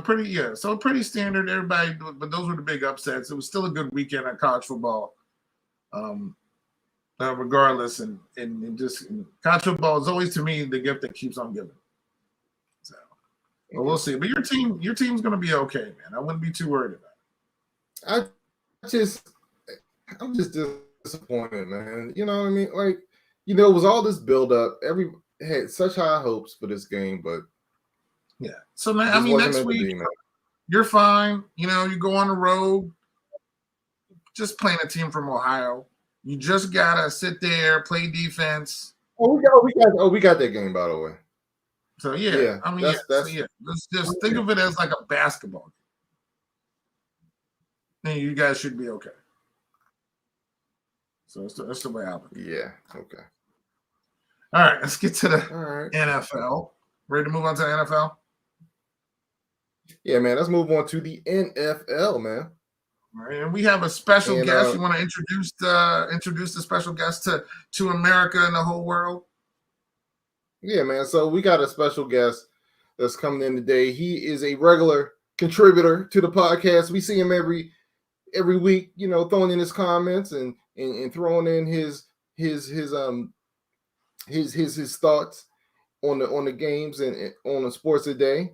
pretty standard. Everybody, but those were the big upsets. It was still a good weekend at college football. Regardless, and college football is always to me the gift that keeps on giving. So, well, we'll see. But your team's going to be okay, man. I wouldn't be too worried about it. I'm just disappointed, man. You know what I mean? Like, you know, it was all this build up. Every had such high hopes for this game, but Yeah. So man, it I just mean, wasn't next meant to week be, man. you're fine. You know, you go on the road, just playing a team from Ohio. You just gotta sit there, play defense. We got that game, by the way. So yeah, Yeah, I mean, that's So yeah, let's just think of it as like a basketball game. And you guys should be okay. So that's the way I look. yeah, okay. All right, let's get to the All right. NFL. Ready to move on to the NFL? Yeah, man. Let's move on to the NFL, man. All right, and we have a special And, guest. You want to introduce the special guest to America and the whole world? Yeah, man. So we got a special guest that's coming in today. He is a regular contributor to the podcast. We see him every week, you know, throwing in his comments and throwing in his thoughts on the games and on the sports today.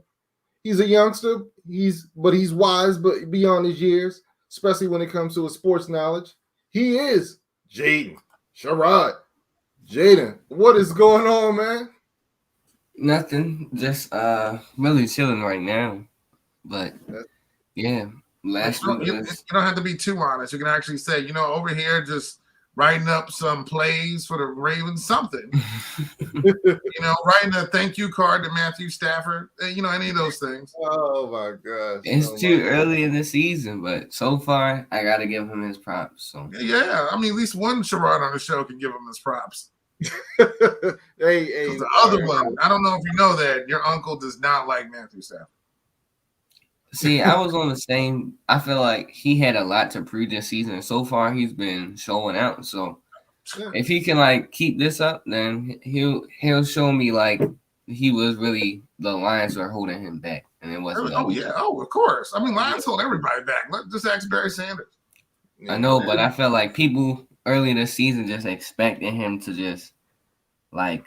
He's a youngster. He's wise, but beyond his years, especially when it comes to his sports knowledge. He is Jaden Sherrod. Jaden, what is going on, man? Nothing. Just really chilling right now. But yeah, last week you don't have to be too honest. You can actually say, you know, over here just writing up some plays for the Ravens, something. You know, writing a thank you card to Matthew Stafford. You know, any of those things. Oh my gosh. It's too early in the season, but so far I gotta give him his props. So yeah, I mean, at least one Sherrod on the show can give him his props. hey, the other one, I don't know if you know that your uncle does not like Matthew Stafford. See, I was on the same. I feel like he had a lot to prove this season. So far, he's been showing out. So if he can like keep this up, then he'll show me like he was really the Lions were holding him back, and it wasn't. Of course. I mean, Lions hold everybody back. Let's just ask Barry Sanders. I know, but I felt like people early in the season just expected him to just like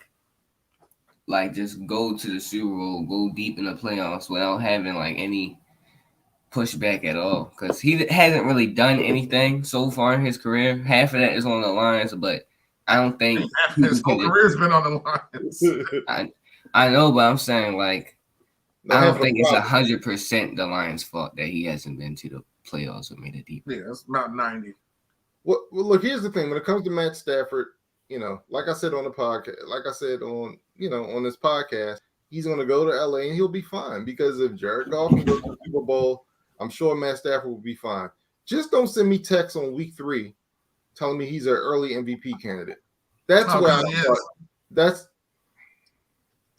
just go to the Super Bowl, go deep in the playoffs without having like any pushback at all, because he hasn't really done anything so far in his career. Half of that is on the Lions, but I don't think his whole career's been on the Lions. I know, but I'm saying like I don't think it's 100% the Lions' fault that he hasn't been to the playoffs or made it deep. Yeah, it's about 90. Well, look, here's the thing. When it comes to Matt Stafford, you know, like I said on the podcast, like I said on this podcast, he's going to go to LA and he'll be fine, because if Jared Goff can go to the Super Bowl, I'm sure Matt Stafford will be fine. Just don't send me texts on week 3 telling me he's an early MVP candidate. That's where I thought. That's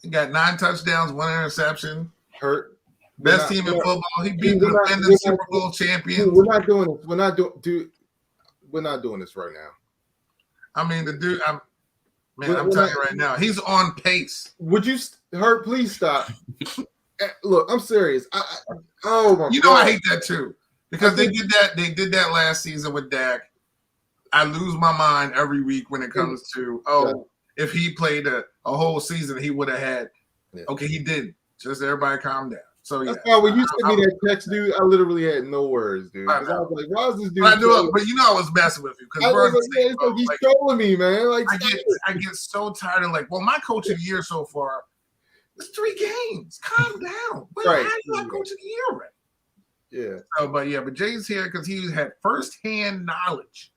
he got 9 touchdowns, 1 interception. Hurt. Best team in football. He beat the defending Super Bowl champions. We're not doing this. We're not doing this right now. I mean, the dude. I'm telling you right now, he's on pace. Would you, Hurt? Please stop. Look, I'm serious. Oh my! You know, God. I hate that too, because they did that. They did that last season with Dak. I lose my mind every week when it comes to if he played a whole season, he would have had. Yeah. Okay, he didn't. Just everybody calm down. So yeah. That's why when you sent me that text, dude, I literally had no words, dude. I was like, "Why is this dude?" But you know, I was messing with you because he's trolling me, man. Like I get so tired of like, well, my coach of the year so far. It's 3 games. Calm down. Right. How you not coach of the year already? Yeah. But Jay's here because he had firsthand knowledge.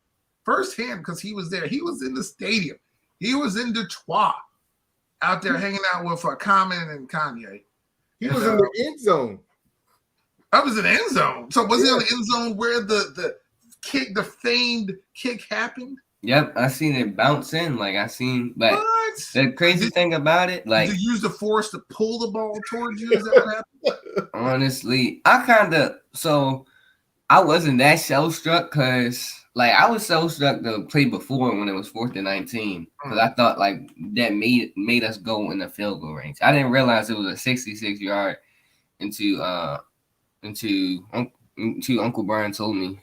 Firsthand, because he was there. He was in the stadium. He was in Detroit, out there hanging out with Common and Kanye. He was in the end zone. I was in the end zone. So was he in the end zone where the kick, the famed kick happened? Yep, I seen it bounce in. Like I seen, but what? The crazy thing about it, like, did you use the force to pull the ball towards you? Is that what happened? Honestly, I wasn't that shell struck because, like, I was shell struck the play before when it was 4th and 19 because I thought like that made us go in the field goal range. I didn't realize it was a 66-yard into Uncle Brian told me.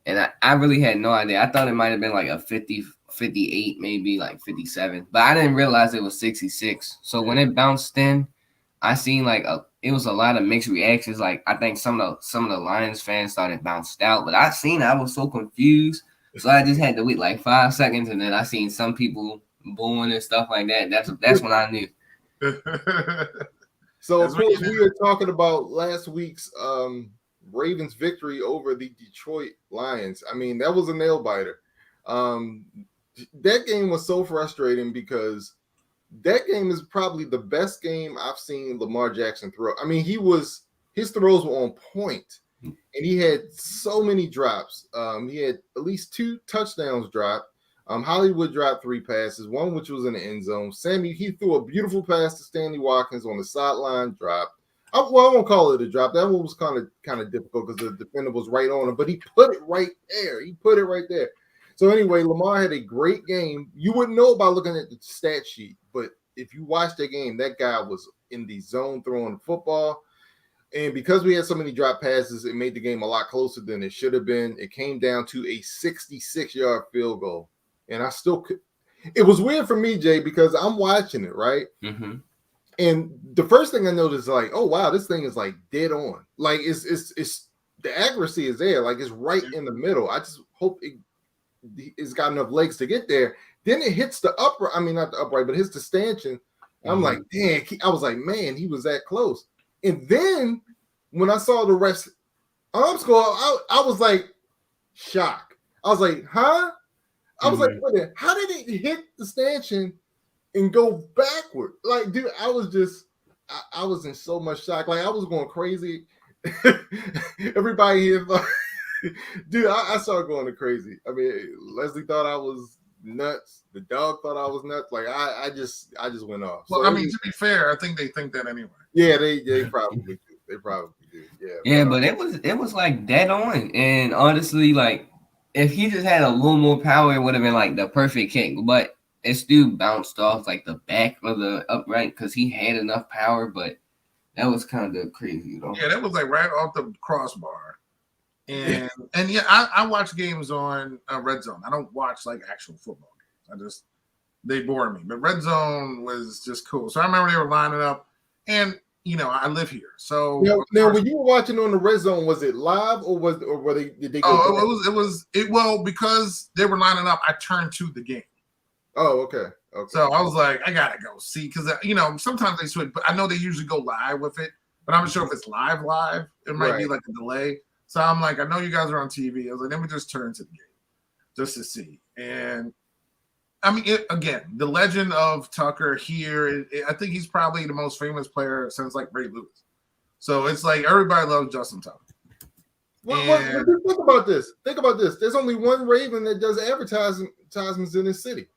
And I really had no idea. I thought it might have been like a 50, 58, maybe like 57. But I didn't realize it was 66. So when it bounced in, I seen like it was a lot of mixed reactions. Like I think some of the Lions fans thought it bounced out. But I was so confused. So I just had to wait like 5 seconds. And then I seen some people booing and stuff like that, that's when I knew. So of course we were talking about last week's Ravens victory over the Detroit Lions. I mean, that was a nail biter. That game was so frustrating because that game is probably the best game I've seen Lamar Jackson throw. I mean, his throws were on point, and he had so many drops. He had at least 2 touchdowns dropped. Hollywood dropped 3 passes, one which was in the end zone. He threw a beautiful pass to Stanley Watkins on the sideline, drop. I won't call it a drop. That one was kind of difficult because the defender was right on him, but he put it right there. So anyway, Lamar had a great game. You wouldn't know by looking at the stat sheet, but if you watch that game, that guy was in the zone throwing the football. And because we had so many drop passes, it made the game a lot closer than it should have been. It came down to a 66-yard field goal. And I still could. It was weird for me, Jay, because I'm watching it, right? Mm-hmm. And the first thing I noticed is like, oh, wow, this thing is like dead on. Like it's the accuracy is there. Like it's right in the middle. I just hope it's got enough legs to get there. Then it hits the upright. I mean, not the upright, but hits the stanchion. I'm like, dang. I was like, man, he was that close. And then when I saw the rest score, I was like, shocked. I was like, huh? I was like, wait a minute, how did it hit the stanchion and go backward? Like, dude, I was in so much shock. Like, I was going crazy. Everybody here thought, dude, I started going crazy. I mean, Leslie thought I was nuts. The dog thought I was nuts. Like, I just went off. Well, so, I mean, to be fair, I think they think that anyway. Yeah, they probably do. They probably do. Yeah. Yeah, but it was like dead on. And honestly, like, if he just had a little more power, it would have been like the perfect kick. But it still bounced off like the back of the upright because he had enough power. But that was kind of crazy, though. Yeah, that was like right off the crossbar. And yeah, I watch games on Red Zone. I don't watch like actual football games. They bore me. But Red Zone was just cool. So I remember they were lining up, and I live here. So now when you were watching on the Red Zone, was it live or did they go? Oh, well, because they were lining up, I turned to the game. Oh, okay. So I was like, I gotta go see because sometimes they switch, but I know they usually go live with it. But I'm not sure if it's live. It might be like a delay. So I'm like, I know you guys are on TV. I was like, let me just turn to the game just to see. And I mean, again, the legend of Tucker here, I think he's probably the most famous player since like Ray Lewis. So it's like everybody loves Justin Tucker. Think about this. There's only one Raven that does advertisements in this city.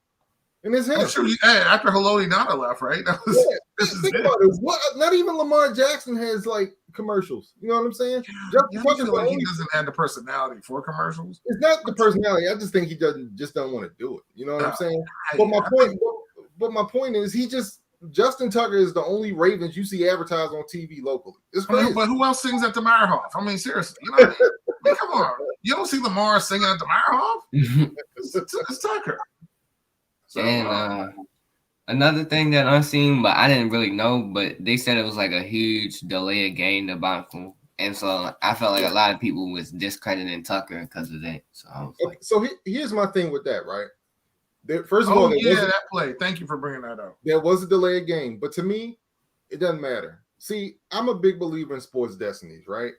And it's him. Sure, after Haloti Ngata left, right? Think about it. Not even Lamar Jackson has like commercials. You know what I'm saying? He doesn't have the personality for commercials. It's not the personality. I just think he don't want to do it. You know what I'm saying? But my point is, Justin Tucker is the only Ravens you see advertised on TV locally. It's crazy. But who else sings at the Meyerhoff? I mean, seriously, I mean, come on. You don't see Lamar singing at the Meyerhoff? It's Tucker. So, and another thing that unseen, but I didn't really know, but they said it was like a huge delay of game debacle. And so I felt like a lot of people was discrediting Tucker because of that. So I was like, so here's my thing with that, right? First of all, that play. Thank you for bringing that up. There was a delay of game, but to me, it doesn't matter. See, I'm a big believer in sports destinies, right?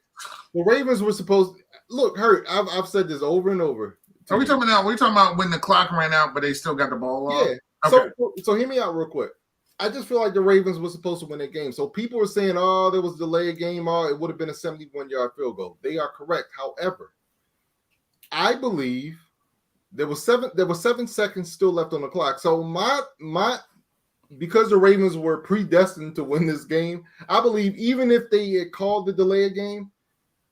The Ravens were supposed look hurt. I've said this over and over. Are we talking about when the clock ran out, but they still got the ball off? Yeah. Okay. So hear me out real quick. I just feel like the Ravens were supposed to win that game. So people are saying, oh, there was a delay of game. Oh, it would have been a 71-yard field goal. They are correct. However, I believe there was 7 seconds still left on the clock. So because the Ravens were predestined to win this game, I believe even if they had called the delay of game,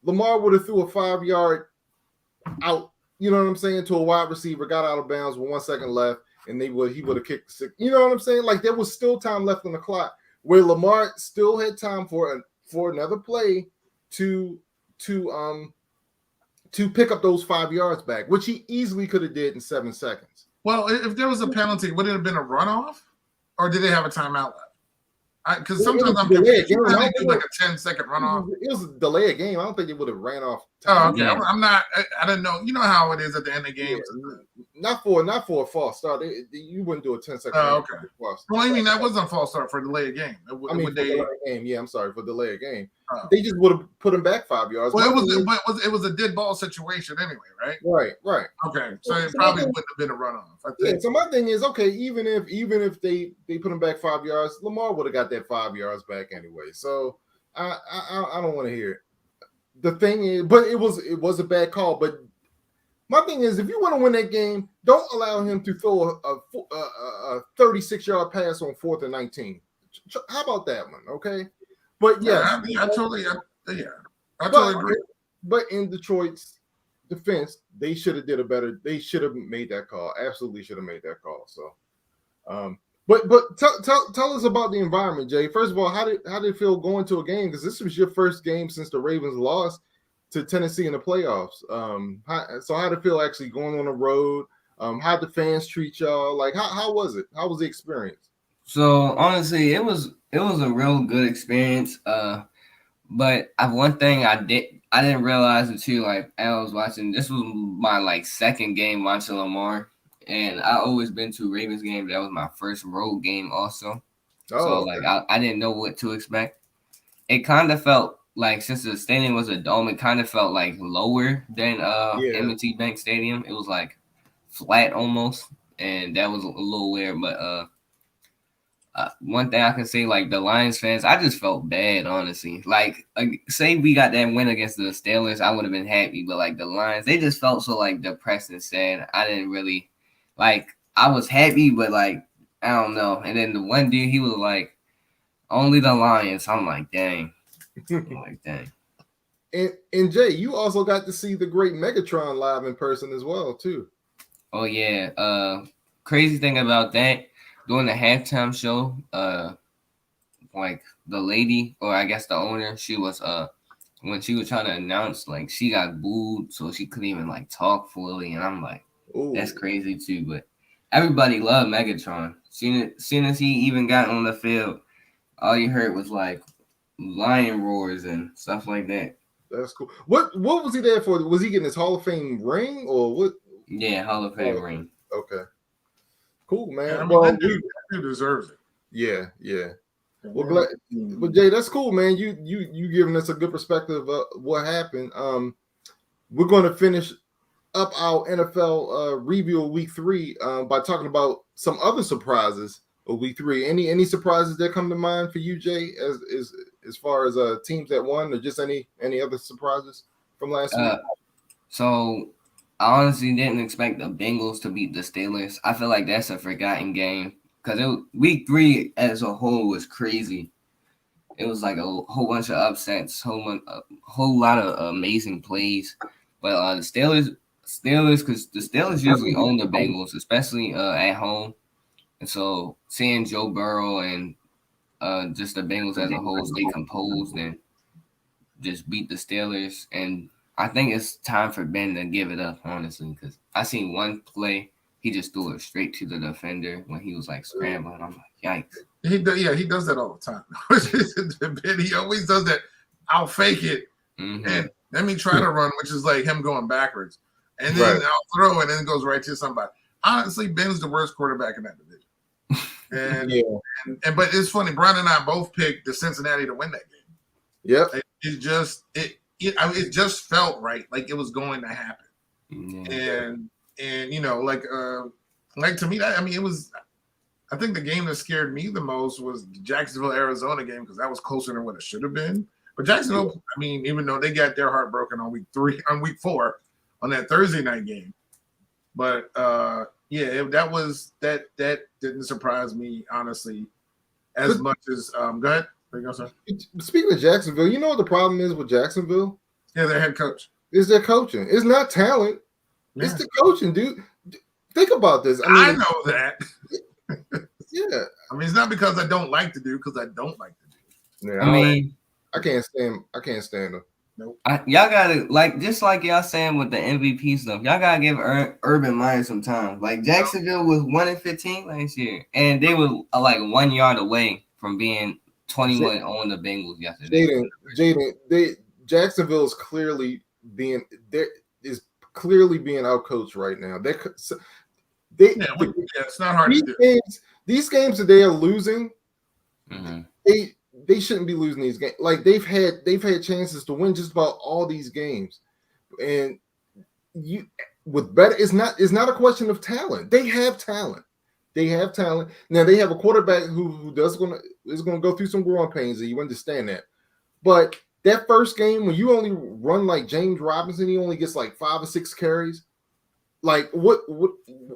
Lamar would have threw a 5-yard out. You know what I'm saying? To a wide receiver, got out of bounds with 1 second left, and he would have kicked 6. You know what I'm saying? Like there was still time left on the clock where Lamar still had time for another play to pick up those 5 yards back, which he easily could have did in 7 seconds. Well, if there was a penalty, would it have been a runoff, or did they have a timeout left? Because sometimes I'm confused. They do like a 10-second runoff. It was a delay of game. I don't think it would have ran off Oh, okay. Yeah. I'm not. I didn't know. You know how it is at the end of games. Not for a false start. You wouldn't do a 10-second. Oh, okay. Well, I mean that wasn't a false start for a delayed game. I mean, for delayed game. Yeah, I'm sorry for delayed game. Oh. They just would have put him back 5 yards. Well, it was a dead ball situation anyway, right? Right. Okay, so it probably wouldn't have been a runoff. I think. Yeah. So my thing is, okay, even if they put him back 5 yards, Lamar would have got that 5 yards back anyway. So I don't want to hear it. The thing is, but it was a bad call. But my thing is, if you want to win that game, don't allow him to throw a 36-yard pass on 4th and 19. How about that one? Okay, but yeah, I totally agree. But in Detroit's defense, they should have did a better. They should have made that call. Absolutely should have made that call. So, but tell us about the environment, Jay. First of all, how did it feel going to a game? Because this was your first game since the Ravens lost to Tennessee in the playoffs. How did it feel actually going on the road? How did the fans treat y'all? Like, how was it? How was the experience? So honestly, it was a real good experience. But one thing I didn't realize until like I was watching. This was my like second game watching Lamar, and I always been to Ravens game. That was my first road game also. So okay. like I didn't know what to expect. It kind of felt like since the stadium was a dome, it kind of felt like lower than M&T Bank Stadium. It was like flat almost, and that was a little weird. But one thing I can say, like the Lions fans, I just felt bad, honestly. Like, say we got that win against the Steelers, I would have been happy. But like the Lions, they just felt so like depressed and sad. I didn't really like. I was happy, but like I don't know. And then the one dude, he was like, "Only the Lions." I'm like, dang. And Jay, you also got to see the great Megatron live in person as well, too. Oh yeah. Crazy thing about that, during the halftime show, like the lady, or I guess the owner, she was when she was trying to announce, like she got booed, so she couldn't even like talk fully. And I'm like, that's crazy too. But everybody loved Megatron. Soon as he even got on the field, all you heard was like lion roars and stuff like that. That's cool. What was he there for? Was he getting his Hall of Fame ring or what? Yeah, Hall of Fame ring. Okay. Cool, man. Yeah, I mean, well, that dude deserves it. Yeah. Well, glad. But Jay, that's cool, man. You giving us a good perspective of what happened. We're going to finish up our NFL review of Week 3 by talking about some other surprises of Week 3. Any surprises that come to mind for you, Jay, as far as teams that won, or just any other surprises from last week? So I honestly didn't expect the Bengals to beat the Steelers. I feel like that's a forgotten game because Week 3 as a whole was crazy. It was like a whole bunch of upsets, whole lot of amazing plays. But the Steelers, because the Steelers usually own the Bengals, especially at home. And so seeing Joe Burrow and just the Bengals as a whole stay composed and just beat the Steelers. And I think it's time for Ben to give it up, honestly, because I seen one play, he just threw it straight to the defender when he was like scrambling. I'm like, yikes. He does that all the time. He always does that. I'll fake it and let me try to run, which is like him going backwards. And then I'll throw it and it goes right to somebody. Honestly, Ben's the worst quarterback in that division. And but it's funny, Brian and I both picked the Cincinnati to win that game. Yep. It just felt right, like it was going to happen. And you know, like to me, it was. I think the game that scared me the most was the Jacksonville Arizona game because that was closer than what it should have been. But Jacksonville, even though they got their heart broken on week 4 on that Thursday night game, but that didn't surprise me honestly as much as go ahead. There you go, sir. Speaking of Jacksonville, you know what the problem is with Jacksonville? Yeah, their head coach. Is their coaching. It's not talent. Yeah. It's the coaching, dude. Think about this. I know that. Yeah. It's not because I don't like to do, because I don't like to do. Yeah, I can't stand them. Nope. Y'all gotta just like y'all saying with the MVP stuff. Y'all gotta give Urban Meyer some time. Like Jacksonville was 1-15 last year, and they were like 1 yard away from being 21 on the Bengals yesterday. Jaden, Jacksonville is clearly is clearly being outcoached right now. It's not hard to do. These games that they are losing, Mm-hmm. they shouldn't be losing these games. Like they've had chances to win just about all these games, and it's not a question of talent. They have talent. Now they have a quarterback who is going to go through some growing pains, and you understand that. But that first game, when you only run like James Robinson, he only gets like 5 or 6 carries. Like what?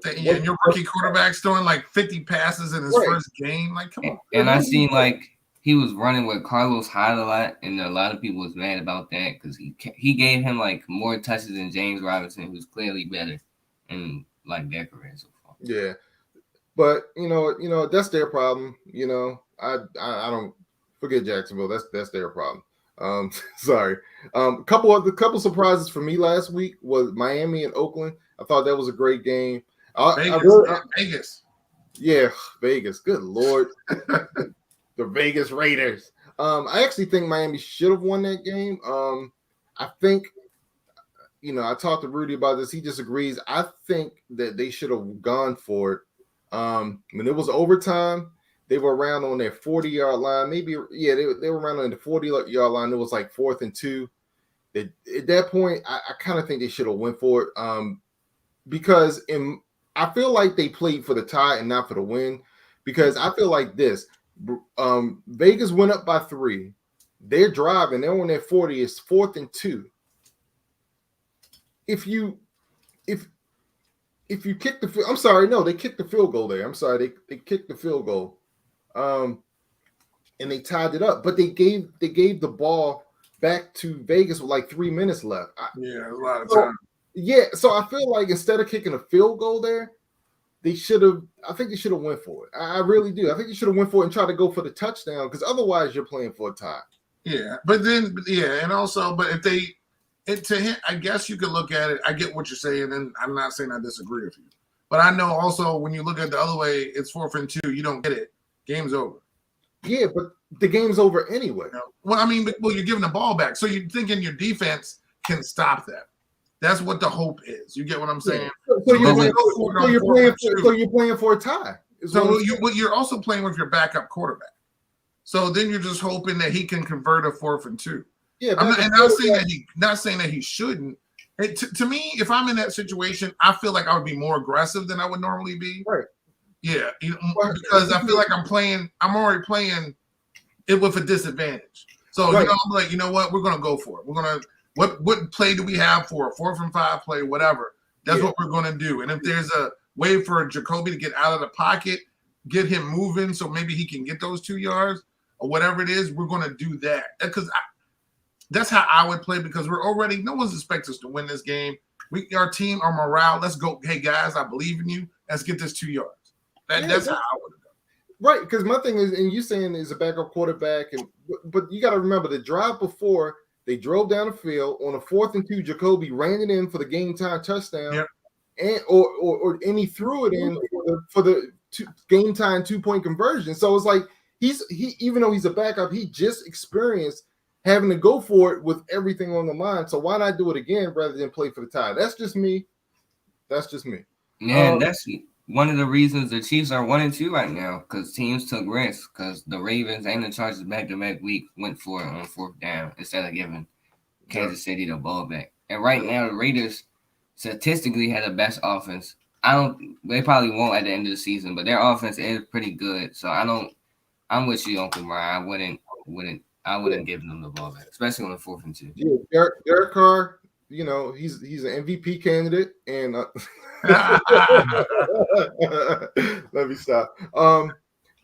And your rookie quarterback's throwing like 50 passes in his first game. Like, come on. And I seen like he was running with Carlos Hyde a lot, and a lot of people was mad about that because he gave him like more touches than James Robinson, who's clearly better in like their career so far. Yeah, but you know that's their problem. I don't forget Jacksonville. That's their problem. Sorry. Couple surprises for me last week was Miami and Oakland. I thought that was a great game. Vegas. Yeah, Vegas. Good Lord. The Vegas Raiders. I actually think Miami should have won that game. I think, I talked to Rudy about this. He disagrees. I think that they should have gone for it. When it was overtime, they were around on their 40-yard line. Maybe, yeah, they were around on the 40-yard line. It was like 4th and 2. At that point, I kind of think they should have went for it. Because I feel like they played for the tie and not for the win. Because I feel like this. Vegas went up by 3. They're driving. They're on their 40. It's 4th and 2. If you kick the field, I'm sorry, no, they kicked the field goal there. I'm sorry, they kicked the field goal. And they tied it up, but they gave the ball back to Vegas with like 3 minutes left. A lot of time. Yeah, so I feel like instead of kicking a field goal there, I think they should have went for it. I really do. I think they should have went for it and tried to go for the touchdown, because otherwise you're playing for a tie. Yeah, but to him, I guess you could look at it. I get what you're saying, and I'm not saying I disagree with you. But I know also when you look at the other way, it's 4th and 2. You don't get it. Game's over. Yeah, but the game's over anyway. Well, I mean, you're giving the ball back. So you're thinking your defense can stop that. That's what the hope is. You get what I'm saying? So you're playing for a tie. So you're also playing with your backup quarterback. So then you're just hoping that he can convert a 4th and 2. Yeah, not saying that he shouldn't. To me, if I'm in that situation, I feel like I would be more aggressive than I would normally be. Right. Yeah, because I feel like I'm already playing it with a disadvantage. So I'm like, you know what? We're gonna go for it. We're gonna what play do we have for a 4th and 5 play, whatever. That's what we're gonna do. And if there's a way for Jacoby to get out of the pocket, get him moving, so maybe he can get those 2 yards or whatever it is, we're gonna do that. Because that's how I would play, because no one's expecting us to win this game. Our team, our morale, let's go. Hey guys, I believe in you. Let's get this 2 yards. That's how I would have done. Right, because my thing is, and you saying is a backup quarterback, but you got to remember the drive before they drove down the field on a 4th and 2. Jacoby ran it in for the game time touchdown, and he threw it in for the game time 2-point conversion. So it's like he even though he's a backup, he just experienced having to go for it with everything on the line. So why not do it again rather than play for the tie? That's just me. Yeah, that's one of the reasons the Chiefs are 1-2 right now, because teams took risks, because the Ravens and the Chargers back-to-back week went for it on 4th down instead of giving Kansas City the ball back. And right now, the Raiders statistically had the best offense. They probably won't at the end of the season, but their offense is pretty good. So I'm with you, Uncle Brian. I wouldn't give them the ball back, especially on the 4th and 2. Yeah, Derek Carr, he's an MVP candidate, and let me stop.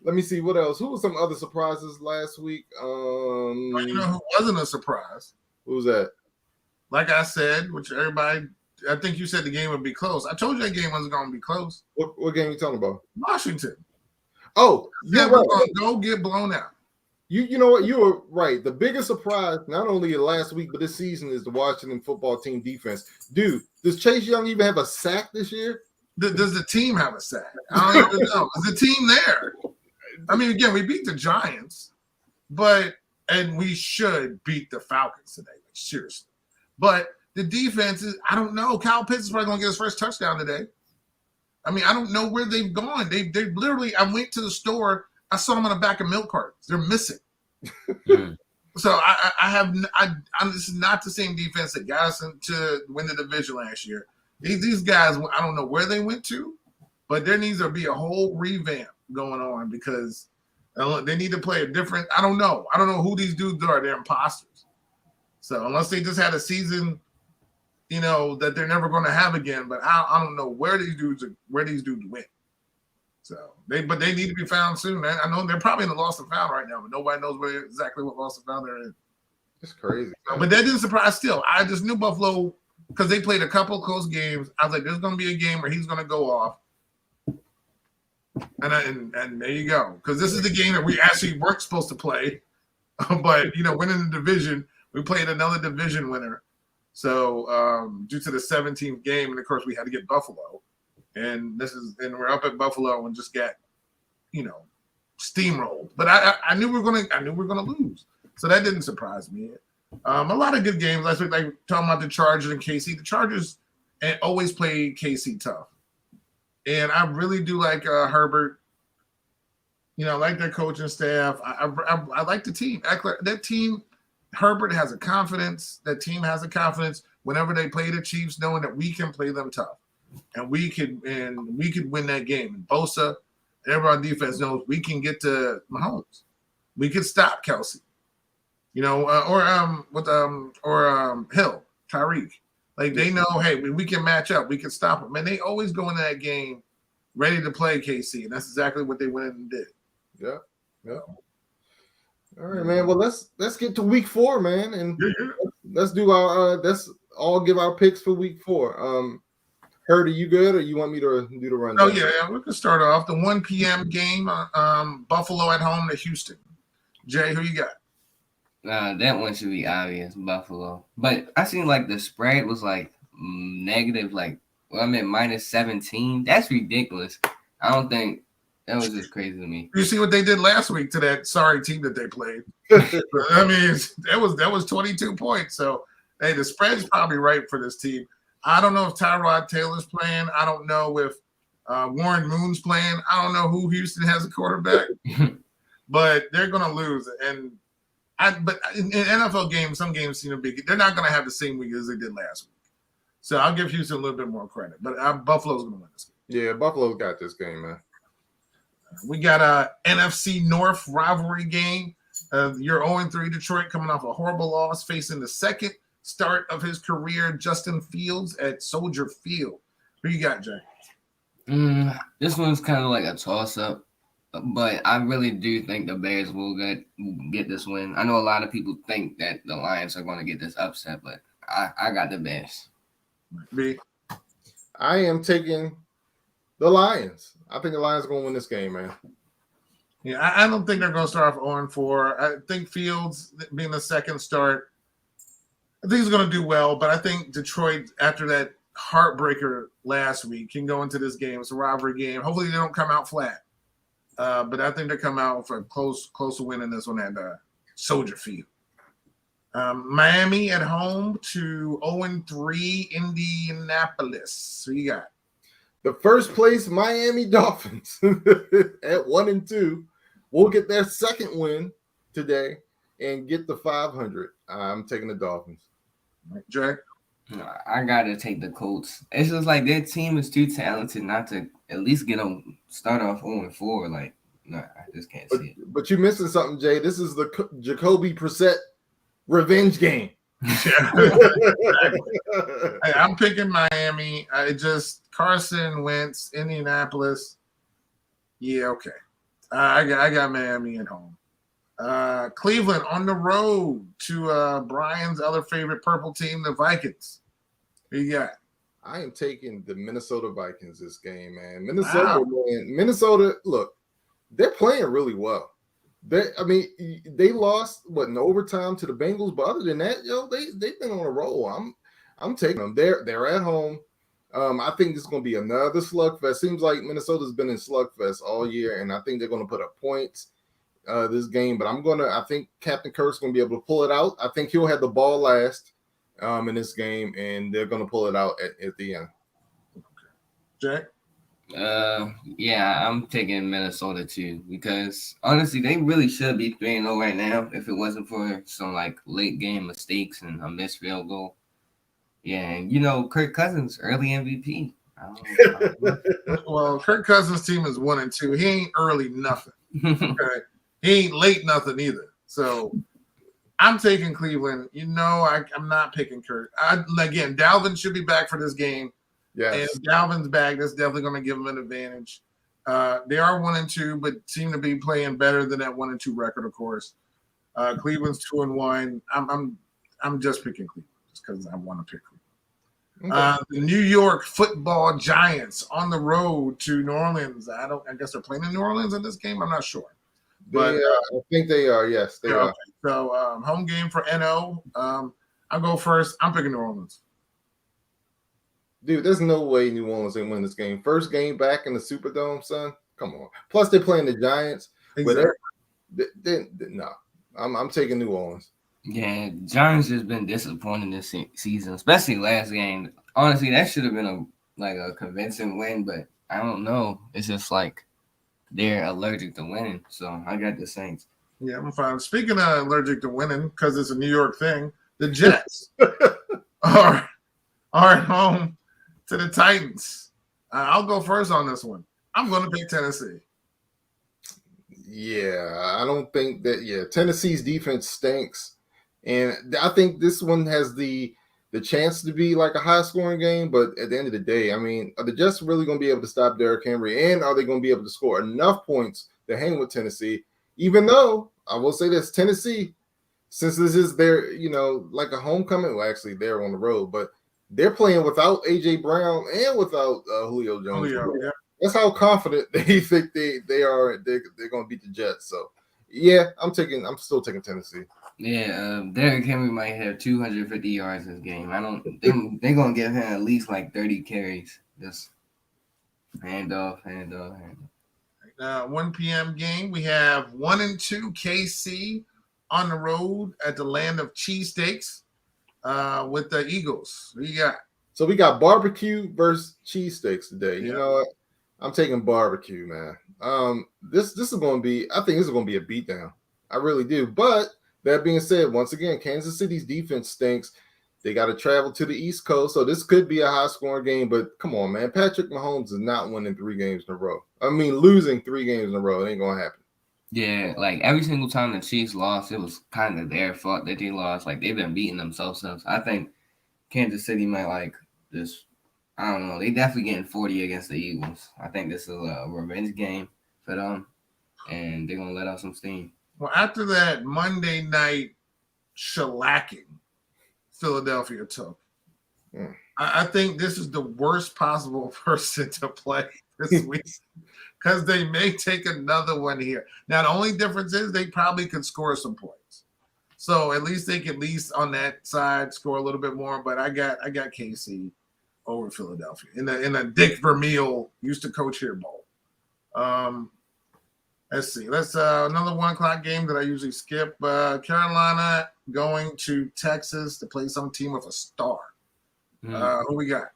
Let me see what else. Who were some other surprises last week? You know who wasn't a surprise? Who was that? Like I said, which everybody, I think you said the game would be close. I told you that game wasn't going to be close. What game are you talking about? Washington. Oh, yeah, we're going to go get blown out. You know what? You were right. The biggest surprise, not only last week, but this season, is the Washington football team defense. Dude, does Chase Young even have a sack this year? Does the team have a sack? I don't even know. Is the team there? I mean, again, we beat the Giants, and we should beat the Falcons today. Like, seriously. But the defense is, I don't know. Kyle Pitts is probably going to get his first touchdown today. I mean, I don't know where they've gone. They literally, I went to the store. I saw them on the back of milk cartons. They're missing. So this is not the same defense that got us to win the division last year. These guys, I don't know where they went to, but there needs to be a whole revamp going on because they need to play a different. I don't know who these dudes are. They're imposters. So unless they just had a season, that they're never going to have again. But I don't know where these dudes went. So they need to be found soon, man. I know they're probably in the lost and found right now, but nobody knows exactly what lost and found they're in. It's crazy. But that didn't surprise. Still, I just knew Buffalo because they played a couple close games. I was like, there's going to be a game where he's going to go off. And there you go. Because this is the game that we actually weren't supposed to play. But, winning the division, we played another division winner. So due to the 17th game, and of course we had to get Buffalo. And we're up at Buffalo and just got, steamrolled. But I knew we were gonna lose. So that didn't surprise me. A lot of good games. Like talking about the Chargers and KC. The Chargers always play KC tough. And I really do like Herbert. I like their coaching staff. I like the team. That team, Herbert has a confidence. That team has a confidence whenever they play the Chiefs, knowing that we can play them tough. And we could win that game. And Bosa, everyone on defense knows we can get to Mahomes. We could stop Kelsey. Or Hill, Tyreek. Like they know, hey, we can match up. We can stop them. And they always go into that game ready to play KC. And that's exactly what they went in and did. Yeah. All right, man. Well, let's get to week 4, man. And let's do our let's all give our picks for week 4. Herd, are you good, or you want me to do the rundown? Oh yeah, we can start off the 1 p.m. game. Buffalo at home to Houston. Jay, who you got? That one should be obvious, Buffalo. But I seen like the spread was like negative, minus 17. That's ridiculous. I don't think that was just crazy to me. You see what they did last week to that sorry team that they played. I mean, that was 22 points. So hey, the spread's probably right for this team. I don't know if Tyrod Taylor's playing. I don't know if Warren Moon's playing. I don't know who Houston has a quarterback, but they're going to lose. But in NFL games, some games seem to be. They're not going to have the same week as they did last week. So I'll give Houston a little bit more credit. But Buffalo's going to win this game. Yeah, Buffalo's got this game, man. We got a NFC North rivalry game. You're 0-3 Detroit coming off a horrible loss, facing the second start of his career, Justin Fields at Soldier Field. Who you got, Jay? This one's kind of like a toss-up, but I really do think the Bears will get this win. I know a lot of people think that the Lions are going to get this upset, but I got the Bears. B. I am taking the Lions. I think the Lions are going to win this game, man. Yeah, I don't think they're going to start off 0-4. I think Fields being the second start, I think he's going to do well, but I think Detroit, after that heartbreaker last week, can go into this game. It's a rivalry game. Hopefully they don't come out flat. But I think they come out for a close win in this one at Soldier Field. Miami at home to 0-3 Indianapolis. Who you got? The first place Miami Dolphins at 1-2 will get their second win today and get the 500. I'm taking the Dolphins. Jay? I gotta take the Colts. It's just like their team is too talented not to at least get them start off 0-4. Like, no, I just can't see it. But you're missing something, Jay. This is the Jacoby Brissett revenge game. Hey, I'm picking Miami. Carson Wentz, Indianapolis. Yeah, okay. I got Miami at home. Cleveland on the road to Brian's other favorite purple team, the Vikings. Who you got? I am taking the Minnesota Vikings this game, man. Minnesota, look, they're playing really well. They lost in overtime to the Bengals, but other than that, they've been on a roll. I'm taking them. They're at home. I think it's going to be another slugfest. Seems like Minnesota's been in slugfest all year, and I think they're going to put up points this game. But I think Captain Kirk's going to be able to pull it out. I think he'll have the ball last. in this game, and they're going to pull it out at the end. Jack? Yeah, I'm taking Minnesota too because honestly, they really should be 3-0 right now if it wasn't for some like late game mistakes and a missed field goal. Yeah, and Kirk Cousins early MVP. I don't know. Well, Kirk Cousins' team is 1-2. He ain't early nothing. Okay? He ain't late nothing either. So I'm taking Cleveland. I'm not picking Kirk. Again, Dalvin should be back for this game. Yes. And if Dalvin's back, that's definitely going to give them an advantage. They are 1-2, but seem to be playing better than that 1-2 record, of course. Cleveland's 2-1. I'm just picking Cleveland just because I want to pick Cleveland. Okay. The New York Football Giants on the road to New Orleans. I guess they're playing in New Orleans in this game. I'm not sure. But I think they are. Yes, they are. Okay. So home game for NO. I'll go first. I'm picking New Orleans. Dude, there's no way New Orleans ain't win this game. First game back in the Superdome, son. Come on. Plus, they're playing the Giants. Exactly. No, I'm taking New Orleans. Yeah, Giants has been disappointing this season, especially last game. Honestly, that should have been a convincing win, but I don't know. It's just like they're allergic to winning, so I got the Saints. Yeah, I'm fine. Speaking of allergic to winning, because it's a New York thing, the Jets are at home to the Titans. I'll go first on this one. I'm going to pick Tennessee. Yeah, I don't think that. Yeah, Tennessee's defense stinks. And I think this one has the chance to be like a high-scoring game, but at the end of the day, I mean, are the Jets really going to be able to stop Derrick Henry, and are they going to be able to score enough points to hang with Tennessee? Even though, I will say this, Tennessee, since this is their, like a homecoming, well, actually, they're on the road, but they're playing without A.J. Brown and without Julio Jones. Yeah. That's how confident they think they are. They're going to beat the Jets. So, yeah, I'm still taking Tennessee. Yeah, Derrick Henry might have 250 yards this game. I don't think they're gonna give him at least like 30 carries. Just hand off. 1 p.m. game. We have 1-2 KC on the road at the land of cheesesteaks with the Eagles. What you got? So we got barbecue versus cheesesteaks today. You know what? I'm taking barbecue, man. This is going to be. I think this is going to be a beatdown. I really do. But that being said, once again, Kansas City's defense stinks. They got to travel to the East Coast, so this could be a high-scoring game. But come on, man, Patrick Mahomes is not winning 3 games in a row. I mean, losing 3 games in a row. It ain't gonna happen. Yeah, like every single time the Chiefs lost, it was kind of their fault that they lost. Like they've been beating themselves up. I think Kansas City might just. I don't know. They definitely getting 40 against the Eagles. I think this is a revenge game for them, and they're gonna let out some steam. Well, after that Monday night shellacking Philadelphia took, I think this is the worst possible person to play this week because they may take another one here. Now, the only difference is they probably could score some points. So at least they can on that side score a little bit more. But I got KC over Philadelphia in a Dick Vermeil used to coach here bowl. Let's see. Let's another 1 o'clock game that I usually skip. Carolina going to Texas to play some team with a star. Who we got?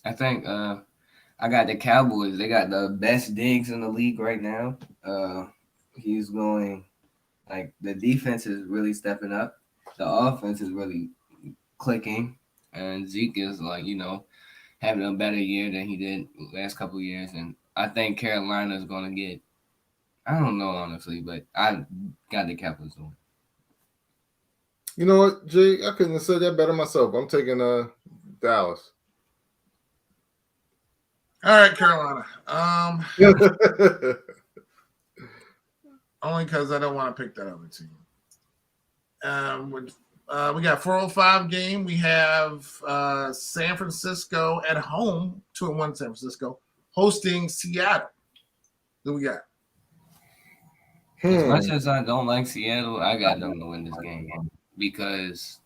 I think I got the Cowboys. They got the best Diggs in the league right now. He's going the defense is really stepping up. The offense is really clicking, and Zeke is having a better year than he did last couple of years. And I think Carolina is going to get. I don't know, honestly, but I got the Cowboys on. You know what, Jay? I couldn't have said that better myself. I'm taking Dallas. All right, Carolina. Only because I don't want to pick that other team. We got 4:05 game. We have San Francisco at home, 2-1 San Francisco, hosting Seattle. Who we got? As much as I don't like Seattle, I got them to win this game because,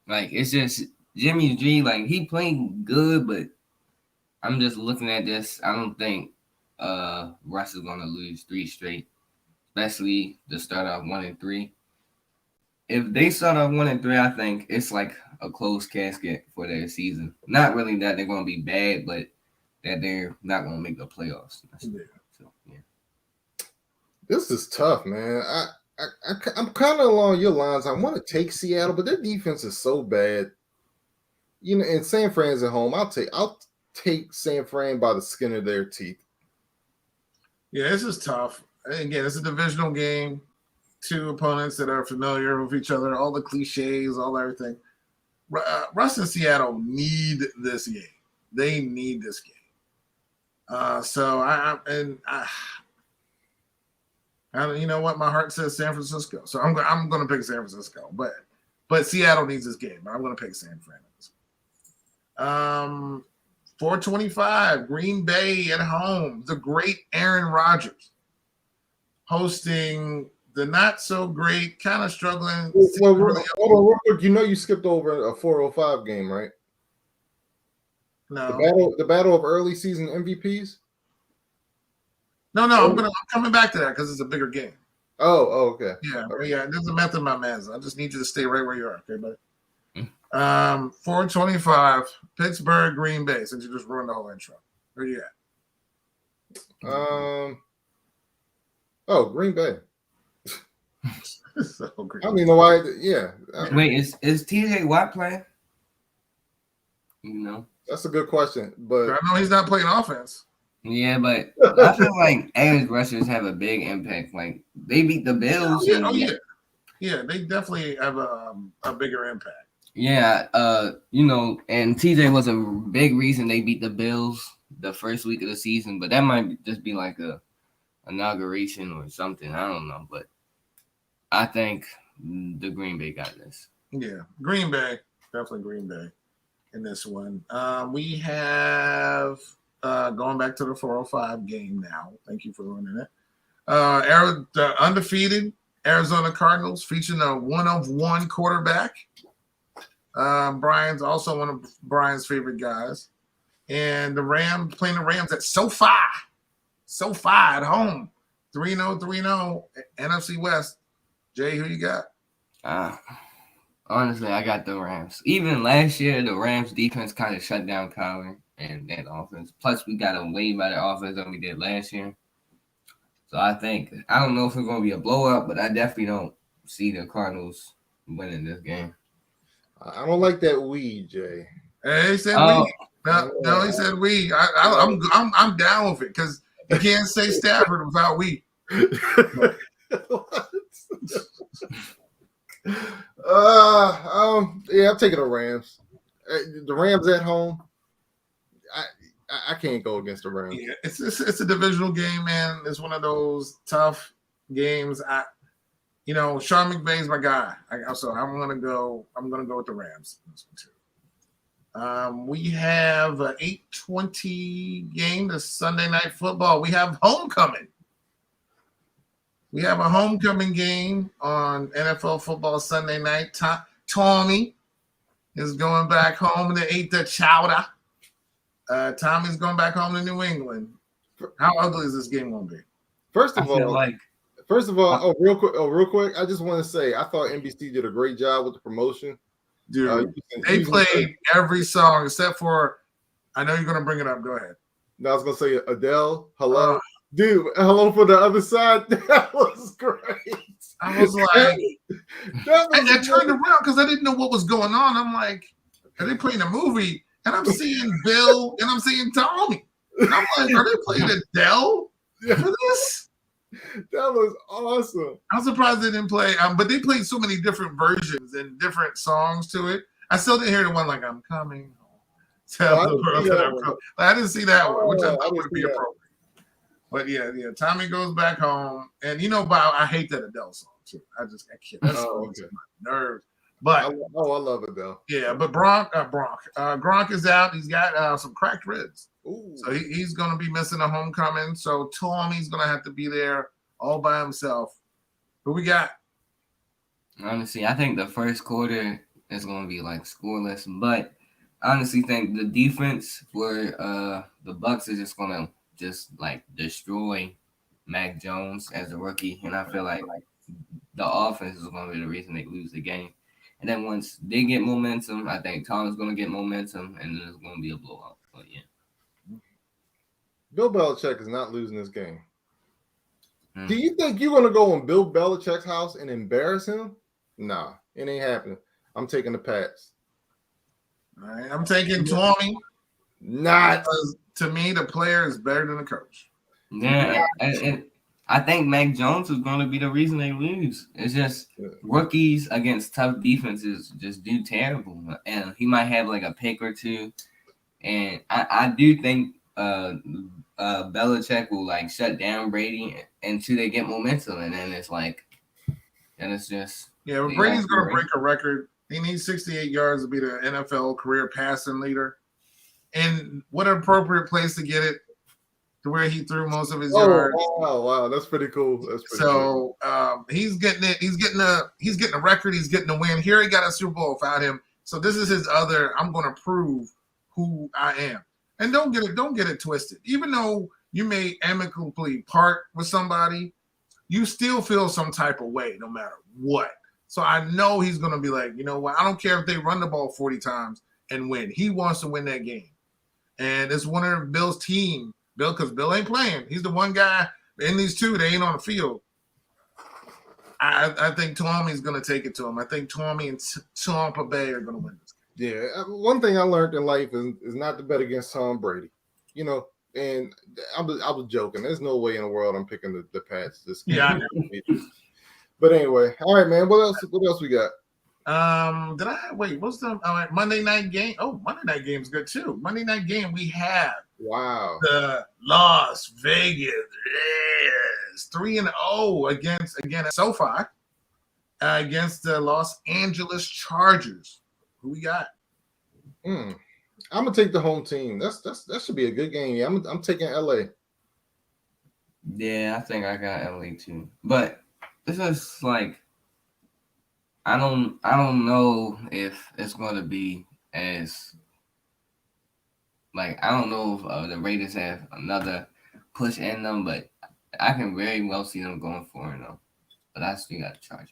it's just Jimmy G. He playing good, but I'm just looking at this. I don't think Russ is gonna lose 3 straight, especially to start off 1-3. if they start off 1-3, I think it's like a closed casket for their season. Not really that they're gonna be bad, but that they're not gonna make the playoffs. Yeah. So, yeah. This is tough, man. I'm kind of along your lines. I want to take Seattle, but their defense is so bad. You know, and San Fran's at home. I'll take San Fran by the skin of their teeth. Yeah, this is tough. Again, it's a divisional game. Two opponents that are familiar with each other, all the cliches, all everything. Russ and Seattle need this game. They need this game. You know what? My heart says San Francisco, so I'm going to pick San Francisco. But Seattle needs this game. I'm going to pick San Fran. 425, Green Bay at home. The great Aaron Rodgers hosting the not so great, kind of struggling. Well, hold on, real quick. You know you skipped over a 405 game, right? No. The battle of early season MVPs. No, I'm coming back to that because it's a bigger game. Oh, okay. Yeah, right. yeah. There's a method, my man. I just need you to stay right where you are, okay, buddy? 425, Pittsburgh, Green Bay. Since you just ruined the whole intro, where you at? Green Bay. So great. I don't even know why. Yeah. Wait, is TJ Watt playing? You know, That's a good question, but I know he's not playing offense. yeah, but I feel like edge rushers have a big impact. Like they beat the Bills. Yeah. They definitely have a bigger impact. Yeah, and TJ was a big reason they beat the Bills the first week of the season, but that might just be like a inauguration or something. I don't know, but I think the Green Bay got this. Yeah, Green Bay, definitely Green Bay in this one. We have going back to the 405 game now. Thank you for running it. The undefeated Arizona Cardinals featuring a 1-of-1 quarterback. Brian's also one of Brian's favorite guys. And the Rams playing the Rams at SoFi at home. 3-0, NFC West. Jay, who you got? Honestly, I got the Rams. Even last year, the Rams defense kind of shut down Kyler and that offense. Plus, we got a way better offense than we did last year. So I don't know if it's going to be a blowout, but I definitely don't see the Cardinals winning this game. I don't like that we, Jay. Hey, he said we. No, he said we. I'm down with it because you can't say Stafford without we. Yeah, I'm taking the Rams. The Rams at home. I can't go against the Rams. Yeah, it's a divisional game, man. It's one of those tough games. Sean McVay's my guy. So I'm gonna go with the Rams. We have an 8:20 game. The Sunday Night Football. We have homecoming. We have a homecoming game on NFL Football Sunday night. Tommy is going back home to eat the chowder. Tommy's going back home to New England. How ugly is this game going to be? First of all, real quick, I just want to say I thought NBC did a great job with the promotion. Dude, they played every song except for, I know you're going to bring it up. Go ahead. No, I was going to say Adele, hello. Dude, hello for the other side. That was great. I was like, and I turned around because I didn't know what was going on. I'm like, are they playing a movie? And I'm seeing Bill and I'm seeing Tommy. And I'm like, are they playing Adele for this? That was awesome. I'm surprised they didn't play, but they played so many different versions and different songs to it. I still didn't hear the one like, I'm coming home. I didn't see that one, which I thought would be appropriate. But yeah, Tommy goes back home, and I hate that Adele song too. I can't. That's my nerves. But I love Adele. Yeah, but Gronk is out. He's got some cracked ribs, so he's going to be missing a homecoming. So Tommy's going to have to be there all by himself. Who we got? Honestly, I think the first quarter is going to be like scoreless, but I honestly think the defense for the Bucks is just going to just like destroy Mac Jones as a rookie, and I feel like the offense is going to be the reason they lose the game. And then once they get momentum, I think Tom is going to get momentum, and then it's going to be a blowout. But yeah, Bill Belichick is not losing this game. Mm. Do you think you're going to go in Bill Belichick's house and embarrass him? Nah, it ain't happening. I'm taking the Pats. All right, I'm taking Tommy. Not. Because to me, the player is better than the coach. yeah. And I think Mac Jones is going to be the reason they lose. It's just rookies against tough defenses just do terrible, and he might have like a pick or two. And I do think Belichick will like shut down Brady until they get momentum, and then it's just Yeah, but Brady's going to break a record. He needs 68 yards to be the NFL career passing leader. And what an appropriate place to get it, to where he threw most of his yards. Wow, that's pretty cool. Cool. He's getting it. He's getting a record. He's getting a win. Here he got a Super Bowl without him. So this is his other. I'm going to prove who I am. And don't get it twisted. Even though you may amicably part with somebody, you still feel some type of way no matter what. So I know he's going to be like, you know what? I don't care if they run the ball 40 times and win. He wants to win that game. And it's one of Bill's team. Because Bill ain't playing. He's the one guy in these two. They ain't on the field. I think Tommy's going to take it to him. I think Tommy and Tampa Bay are going to win this game. Yeah, one thing I learned in life is not to bet against Tom Brady. You know, and I was joking. There's no way in the world I'm picking the Pats this game. Yeah, I know. But anyway, all right, man. What else we got? What's the Monday night game? Oh, Monday night game's good too. Monday night game, we have the Las Vegas 3-0 against SoFi against the Los Angeles Chargers. Who we got? I'm gonna take the home team. That should be a good game. Yeah, I'm taking LA. Yeah, I think I got LA too. But this is like I don't know if it's going to be as like I don't know if the Raiders have another push in them, but I can very well see them going 4-0. But I still got the Chargers.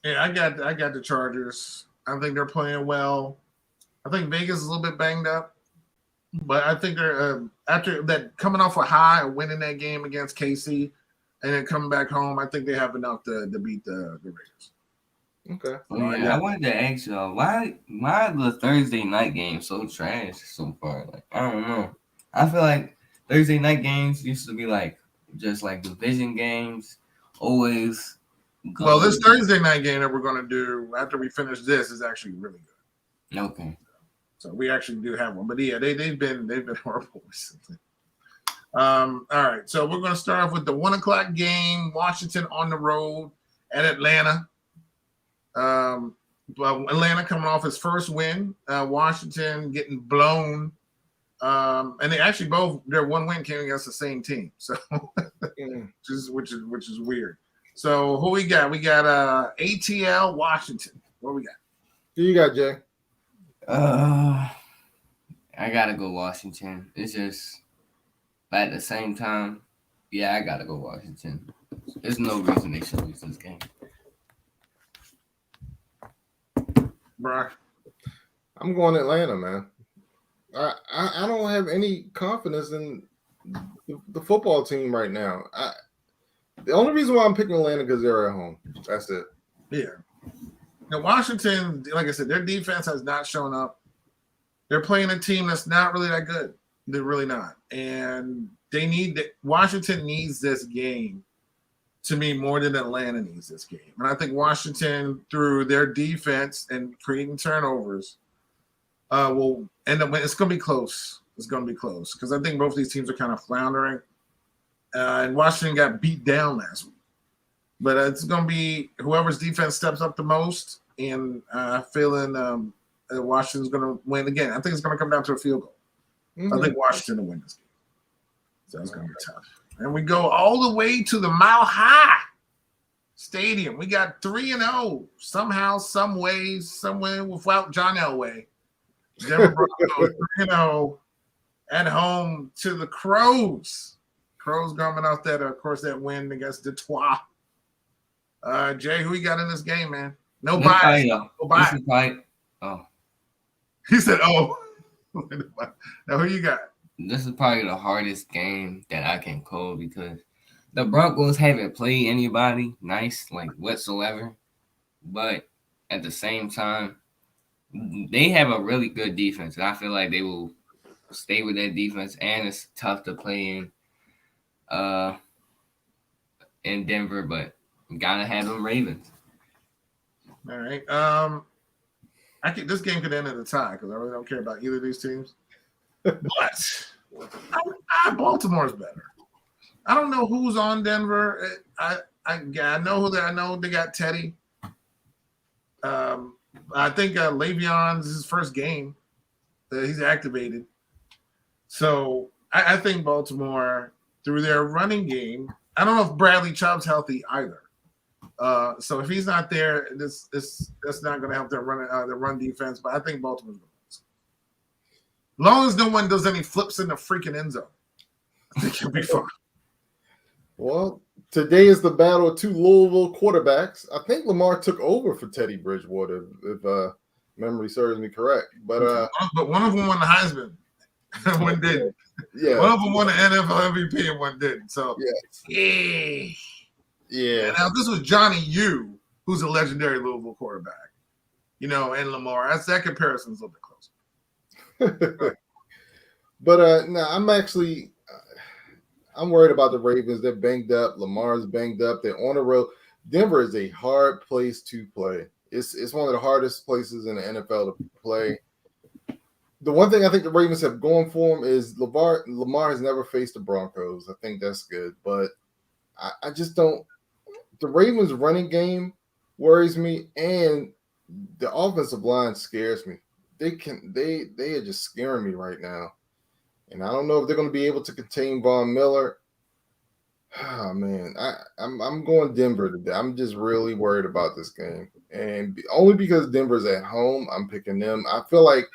Yeah, I got the Chargers. I think they're playing well. I think Vegas is a little bit banged up, but I think they're after that coming off a high and winning that game against KC. And then coming back home, I think they have enough to beat the Raiders. Okay. Yeah, I wanted to ask y'all why are the Thursday night games so trash so far? Like I don't know. I feel like Thursday night games used to be like just like division games, always. Well, this Thursday night game that we're going to do after we finish this is actually really good. Okay. So we actually do have one, but yeah, they've been horrible recently. All right, so we're going to start off with the 1:00 game. Washington on the road at Atlanta. But Atlanta coming off his first win. Washington getting blown. And they actually their one win came against the same team. So which is weird. So who we got? We got ATL Washington. What we got? Who you got, Jay? I gotta go Washington. It's just. But at the same time, yeah, I gotta go Washington. There's no reason they should lose this game. Bro, I'm going Atlanta, man. I don't have any confidence in the football team right now. The only reason why I'm picking Atlanta because they're at home. That's it. Yeah. Now Washington, like I said, their defense has not shown up. They're playing a team that's not really that good. They're really not. And Washington needs this game to me more than Atlanta needs this game. And I think Washington, through their defense and creating turnovers, will end up. It's going to be close. It's going to be close because I think both these teams are kind of floundering. And Washington got beat down last week. But it's going to be whoever's defense steps up the most. And I'm feeling Washington's going to win again. I think it's going to come down to a field goal. I think Washington will win this game. So it's going to be tough. And we go all the way to the Mile High Stadium. We got 3-0 somehow, some ways, somewhere without John Elway. Denver Broncos 3-0 at home to the Crows. Crows coming off that, of course, that win against Detroit. Jay, who you got in this game, man? No This bias. probably No this bias. is probably oh, He said, "Oh." Now who you got? this is probably the hardest game that I can call because the Broncos haven't played anybody nice like whatsoever, but at the same time, they have a really good defense, and I feel like they will stay with that defense. And it's tough to play in Denver, but you gotta have them Ravens. All right. This game could end at a tie because I really don't care about either of these teams. But Baltimore's better. I don't know who's on Denver. I know who I know they got Teddy. I think Le'Veon's his first game. He's activated. So I think Baltimore, through their running game, I don't know if Bradley Chubb's healthy either. So if he's not there, that's not going to help their run defense. But I think Baltimore's going to win. As long as no one does any flips in the freaking end zone, I think it'll be fine. Well, today is the battle of two Louisville quarterbacks. I think Lamar took over for Teddy Bridgewater, if memory serves me correct. But one of them won the Heisman, and one didn't. Yeah, one of them won the NFL MVP, and one didn't. So yeah. Now this was Johnny U, who's a legendary Louisville quarterback, and Lamar. That comparison's a little bit closer. But no, I'm worried about the Ravens. They're banged up. Lamar's banged up. They're on the road. Denver is a hard place to play. It's one of the hardest places in the NFL to play. The one thing I think the Ravens have going for them is Lamar has never faced the Broncos. I think that's good. But I just don't – the Ravens' running game worries me, and the offensive line scares me. They are just scaring me right now. And I don't know if they're going to be able to contain Von Miller. Oh, man, I'm going Denver today. I'm just really worried about this game. And only because Denver's at home, I'm picking them. I feel like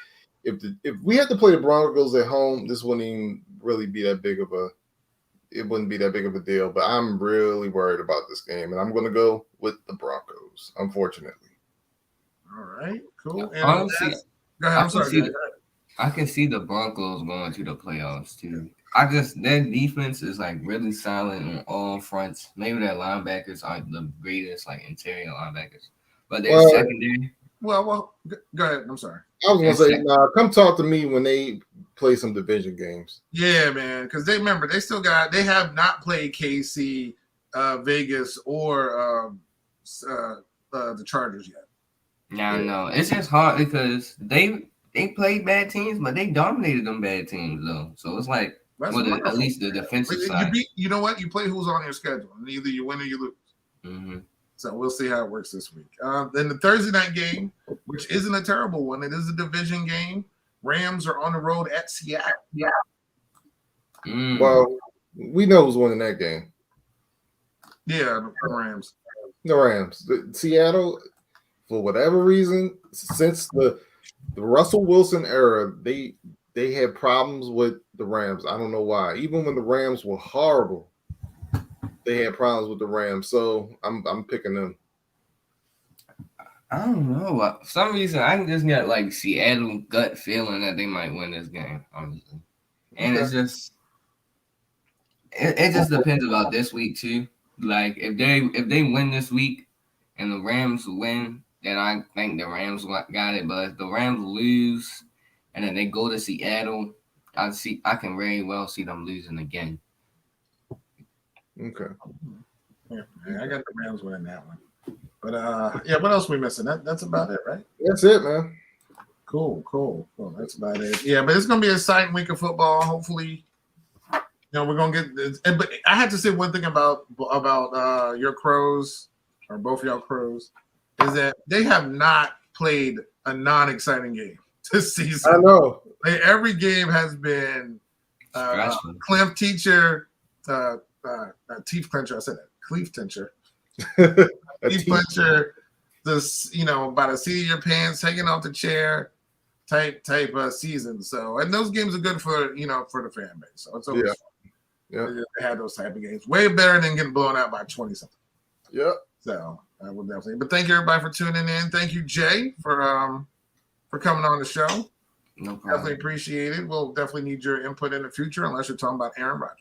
if we had to play the Broncos at home, this wouldn't even really be that big of a deal. But I'm really worried about this game, and I'm going to go with the Broncos, unfortunately. All right, cool. And Honestly, go ahead. I'm sorry. I can see the Broncos going to the playoffs too. Their defense is like really solid on all fronts. Maybe their linebackers aren't the greatest, like interior linebackers, but their secondary. Well, go ahead. I'm sorry. I was gonna say, come talk to me when they play some division games. Yeah, man, because they have not played KC, Vegas, or the Chargers yet. No, it's just hard because they played bad teams, but they dominated them bad teams though. So it's like, at least the defensive side. You know what? You play who's on your schedule, and either you win or you lose. Mm-hmm. So we'll see how it works this week. Then the Thursday night game, which isn't a terrible one, it is a division game. Rams are on the road at Seattle. Yeah. Well, we know who's winning that game. Yeah, the Rams. The Rams. Seattle, for whatever reason, since the Russell Wilson era, they had problems with the Rams. I don't know why. Even when the Rams were horrible, they had problems with the Rams. So I'm picking them. I don't know. For some reason, I just got like Seattle gut feeling that they might win this game, honestly. And it's just it just depends about this week too. Like if they win this week and the Rams win, then I think the Rams got it. But if the Rams lose and then they go to Seattle, I can very well see them losing again. Okay. Yeah, I got the Rams winning that one. But what else are we missing? That's about it, right? That's it, man. Cool. That's about it. Yeah, but it's gonna be an exciting week of football. Hopefully, we're gonna get this. But I had to say one thing about your Crows, or both of y'all Crows, is that they have not played a non-exciting game this season. I know. Every game has been Clef Teacher, teeth clencher. I said that. Clef Teacher. Teeth clencher. By the seat of your pants, hanging off the chair, type season. So, and those games are good for for the fan base. So it's always fun. Yeah. They had those type of games. Way better than getting blown out by 20 something. Yep. So I will definitely. But thank you everybody for tuning in. Thank you, Jay, for coming on the show. No problem. Definitely appreciate it. We'll definitely need your input in the future, unless you're talking about Aaron Rodgers.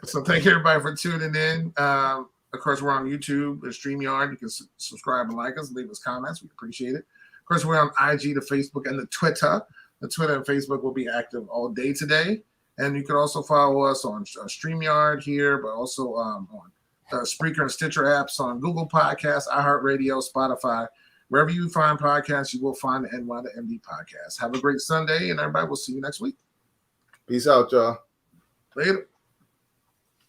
So thank you everybody for tuning in. Of course, we're on YouTube and StreamYard. You can subscribe and like us, leave us comments. We appreciate it. Of course, we're on IG, the Facebook, and the Twitter. The Twitter and Facebook will be active all day today. And you can also follow us on StreamYard here, but also on Spreaker and Stitcher apps, on Google Podcasts, iHeartRadio, Spotify. Wherever you find podcasts, you will find the NY to MD podcast. Have a great Sunday, and everybody, we'll see you next week. Peace out, y'all. Later.